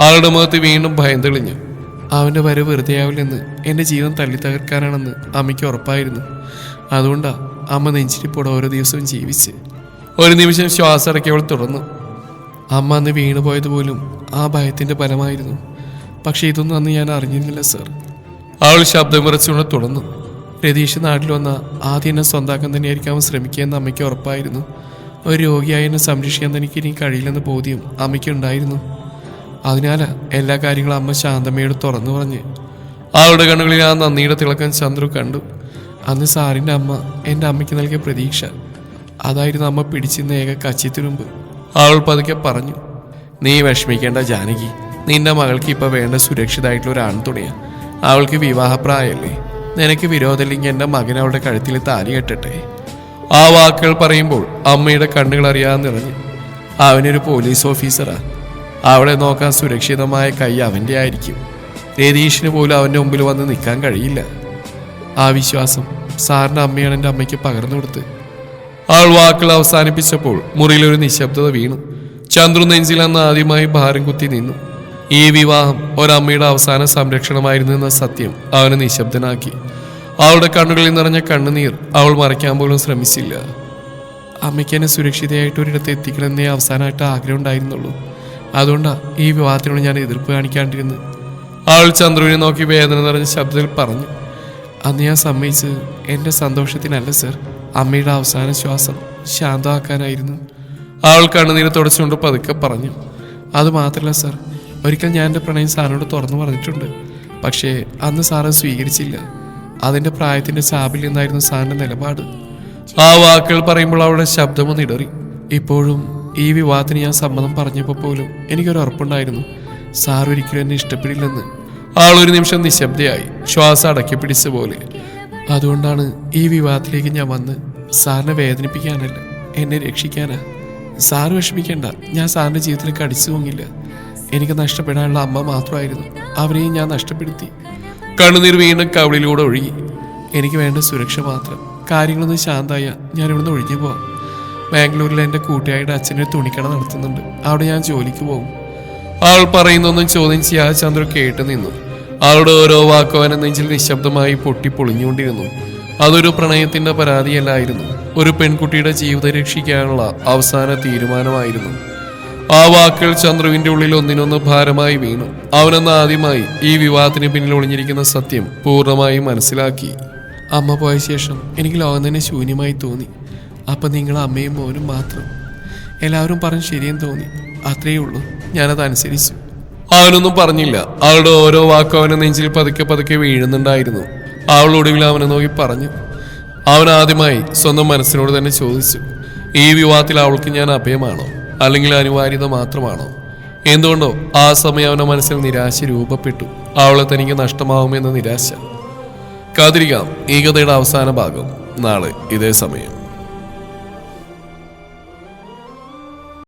ആളുടെ മുഖത്ത് വീണ്ടും ഭയം തെളിഞ്ഞു. അവൻ്റെ വരവ് വെറുതെ ആവില്ലെന്ന്, എൻ്റെ ജീവൻ തല്ലി തകർക്കാനാണെന്ന് അമ്മയ്ക്ക് ഉറപ്പായിരുന്നു. അതുകൊണ്ടാണ് അമ്മ നെഞ്ചിരിപ്പോടെ ഓരോ ദിവസവും ജീവിച്ച്. ഒരു നിമിഷം ശ്വാസം ഇറക്കിയവൾ തുടർന്നു, അമ്മ അന്ന് വീണുപോയത് പോലും ആ ഭയത്തിൻ്റെ ഫലമായിരുന്നു. പക്ഷേ ഇതൊന്നും അന്ന് ഞാൻ അറിഞ്ഞിരുന്നില്ല സർ. അവൾ ശബ്ദം വിറച്ചുകൊണ്ട് തുടർന്നു. രതീഷ് നാട്ടിൽ വന്ന ആദ്യം എന്നെ സ്വന്താക്കാൻ തന്നെയായിരിക്കും അവൻ ശ്രമിക്കുകയെന്ന് അമ്മയ്ക്ക് ഉറപ്പായിരുന്നു. ഒരു രോഗിയായി എന്നെ സംരക്ഷിക്കാൻ തനിക്ക് ഇനി കഴിയില്ലെന്ന ബോധ്യം അമ്മയ്ക്കുണ്ടായിരുന്നു. അതിനാൽ എല്ലാ കാര്യങ്ങളും അമ്മ ശാന്തമ്മയോട് തുറന്നു പറഞ്ഞ്. അവളുടെ കണ്ണുകളിൽ ആ നന്ദിയുടെ തിളക്കം ചന്ദ്രു കണ്ടു. അന്ന് സാറിൻ്റെ അമ്മ എൻ്റെ അമ്മയ്ക്ക് നൽകിയ പ്രതീക്ഷ അതായിരുന്നു അമ്മ പിടിച്ചിരുന്ന ഏക കച്ചിത്തുരുമ്പ്. അവൾ പതുക്കെ പറഞ്ഞു, നീ വിഷമിക്കേണ്ട ജാനകി, നിന്റെ മകൾക്ക് ഇപ്പോൾ വേണ്ട സുരക്ഷിതമായിട്ടുള്ള ഒരു ആൺതുണയാണ്. അവൾക്ക് വിവാഹപ്രായമല്ലേ, നിനക്ക് വിരോധമില്ലെങ്കിൽ എൻ്റെ മകൻ അവളുടെ കഴുത്തിൽ താലി കെട്ടട്ടെ. ആ വാക്കുകൾ പറയുമ്പോൾ അമ്മയുടെ കണ്ണുകൾ അറിയാതെ നിറഞ്ഞു. അവനൊരു പോലീസ് ഓഫീസറാ, അവളെ നോക്കാൻ സുരക്ഷിതമായ കൈ അവൻ്റെ ആയിരിക്കും. രതീഷിന് പോലും അവൻ്റെ മുമ്പിൽ വന്ന് നിൽക്കാൻ കഴിയില്ല. ആ വിശ്വാസം സാറിൻ്റെ അമ്മയാണ് എൻ്റെ അമ്മയ്ക്ക് പകർന്നു കൊടുത്ത്. അവൾ വാക്കുകൾ അവസാനിപ്പിച്ചപ്പോൾ മുറിയിലൊരു നിശബ്ദത വീണു. ചന്ദ്രു നെഞ്ചിൽ അന്ന് ആദ്യമായി ഭാരം കുത്തി നിന്നു. ഈ വിവാഹം ഒരമ്മയുടെ അവസാന സംരക്ഷണമായിരുന്നു എന്ന സത്യം അവനെ നിശബ്ദനാക്കി. അവളുടെ കണ്ണുകളിൽ നിറഞ്ഞ കണ്ണുനീർ അവൾ മറയ്ക്കാൻ പോലും ശ്രമിച്ചില്ല. അമ്മയ്ക്ക് എന്നെ സുരക്ഷിതയായിട്ട് ഒരിടത്ത് എത്തിക്കണമെന്നേ അവസാനമായിട്ട് ആഗ്രഹം ഉണ്ടായിരുന്നുള്ളൂ. അതുകൊണ്ടാണ് ഈ വിവാഹത്തിനോട് ഞാൻ എതിർപ്പ് കാണിക്കാണ്ടിരുന്നത്. അവൾ ചന്ദ്രുവിനെ നോക്കി വേദന നിറഞ്ഞ ശബ്ദത്തിൽ പറഞ്ഞു. അന്ന് ഞാൻ സമ്മതിച്ചത് എൻ്റെ സന്തോഷത്തിനല്ല സർ, അമ്മയുടെ അവസാന ശ്വാസം ശാന്തമാക്കാനായിരുന്നു. അവൾ കണ്ണുനീര് തുടച്ചുകൊണ്ട് പതുക്കെ പറഞ്ഞു. അതുമാത്രമല്ല സർ, ഒരിക്കൽ ഞാൻ എൻ്റെ പ്രണയം സാറിനോട് തുറന്നു പറഞ്ഞിട്ടുണ്ട്. പക്ഷേ അന്ന് സാറ് സ്വീകരിച്ചില്ല. അതിൻ്റെ പ്രായത്തിൻ്റെ ചാപിൽ നിന്നായിരുന്നു സാറിൻ്റെ നിലപാട്. ആ വാക്കുകൾ പറയുമ്പോൾ അവളുടെ ശബ്ദമൊന്ന് ഇടറി. ഇപ്പോഴും ഈ വിവാഹത്തിന് ഞാൻ സമ്മതം പറഞ്ഞപ്പോൾ പോലും എനിക്കൊരു ഉറപ്പുണ്ടായിരുന്നു, സാർ ഒരിക്കലും എന്നെ ഇഷ്ടപ്പെടില്ലെന്ന്. ആൾ ഒരു നിമിഷം നിശബ്ദയായി, ശ്വാസം അടക്കി പിടിച്ച പോലെ. അതുകൊണ്ടാണ് ഈ വിവാഹത്തിലേക്ക് ഞാൻ വന്ന് സാറിനെ വേദനിപ്പിക്കാനല്ല, എന്നെ രക്ഷിക്കാനാ. സാറ് വിഷമിക്കേണ്ട, ഞാൻ സാറിൻ്റെ ജീവിതത്തിലേക്ക് അടിച്ചു പോങ്ങില്ല. എനിക്ക് നഷ്ടപ്പെടാനുള്ള അമ്മ മാത്രമായിരുന്നു, അവരെയും ഞാൻ നഷ്ടപ്പെടുത്തി. കണ്ണുനീർ വീണ്ടും കവിളിലൂടെ ഒഴുകി. എനിക്ക് വേണ്ട സുരക്ഷ മാത്രം. കാര്യങ്ങളൊന്നും ശാന്തമായ ഞാൻ ഇവിടുന്ന് ഒഴിഞ്ഞു പോവാം. ബാംഗ്ലൂരിൽ എൻ്റെ കൂട്ടുകാരുടെ അച്ഛനൊരു തുണിക്കട നടത്തുന്നുണ്ട്, അവിടെ ഞാൻ ജോലിക്ക് പോകും. അവൾ പറയുന്നൊന്നും ചോദ്യം ചെയ്യാതെ ചന്ദ്രു കേട്ടു നിന്നു. അവളുടെ ഓരോ വാക്കും അവനെ നെഞ്ചിൽ നിശബ്ദമായി പൊട്ടിപ്പൊളിഞ്ഞുകൊണ്ടിരുന്നു. അതൊരു പ്രണയത്തിന്റെ പരാതിയല്ലായിരുന്നു, ഒരു പെൺകുട്ടിയുടെ ജീവിതം രക്ഷിക്കാനുള്ള അവസാന തീരുമാനമായിരുന്നു. ആ വാക്കുകൾ ചന്ദ്രുവിന്റെ ഉള്ളിൽ ഒന്നിനൊന്ന് ഭാരമായി വീണു. അവനെന്ന് ആദ്യമായി ഈ വിവാഹത്തിന് പിന്നിൽ ഒളിഞ്ഞിരിക്കുന്ന സത്യം പൂർണ്ണമായും മനസ്സിലാക്കി. അമ്മ പോയ ശേഷം എനിക്ക് ലോകം തന്നെ ശൂന്യമായി തോന്നി. അപ്പം നിങ്ങൾ അമ്മയും മോനും മാത്രം. എല്ലാവരും പറഞ്ഞ് ശരിയെന്ന് തോന്നി, അത്രയേ ഉള്ളൂ. ഞാനത് അനുസരിച്ചു. അവനൊന്നും പറഞ്ഞില്ല. അവളുടെ ഓരോ വാക്കും അവനെ നെഞ്ചിൽ പതുക്കെ പതുക്കെ വീഴുന്നുണ്ടായിരുന്നു. അവൾ ഒടുവിൽ അവനെ നോക്കി പറഞ്ഞു. അവൻ ആദ്യമായി സ്വന്തം മനസ്സിനോട് തന്നെ ചോദിച്ചു, ഈ വിവാഹത്തിൽ അവൾക്ക് ഞാൻ അഭയമാണോ, അല്ലെങ്കിൽ അനിവാര്യത മാത്രമാണോ? എന്തുകൊണ്ടോ ആ സമയം അവന്റെ മനസ്സിൽ നിരാശ രൂപപ്പെട്ടു. അവളെ തനിക്ക് നഷ്ടമാവുമെന്ന നിരാശ. കാത്തിരിക്കാം ഈ കഥയുടെ അവസാന ഭാഗം നാളെ ഇതേ സമയം.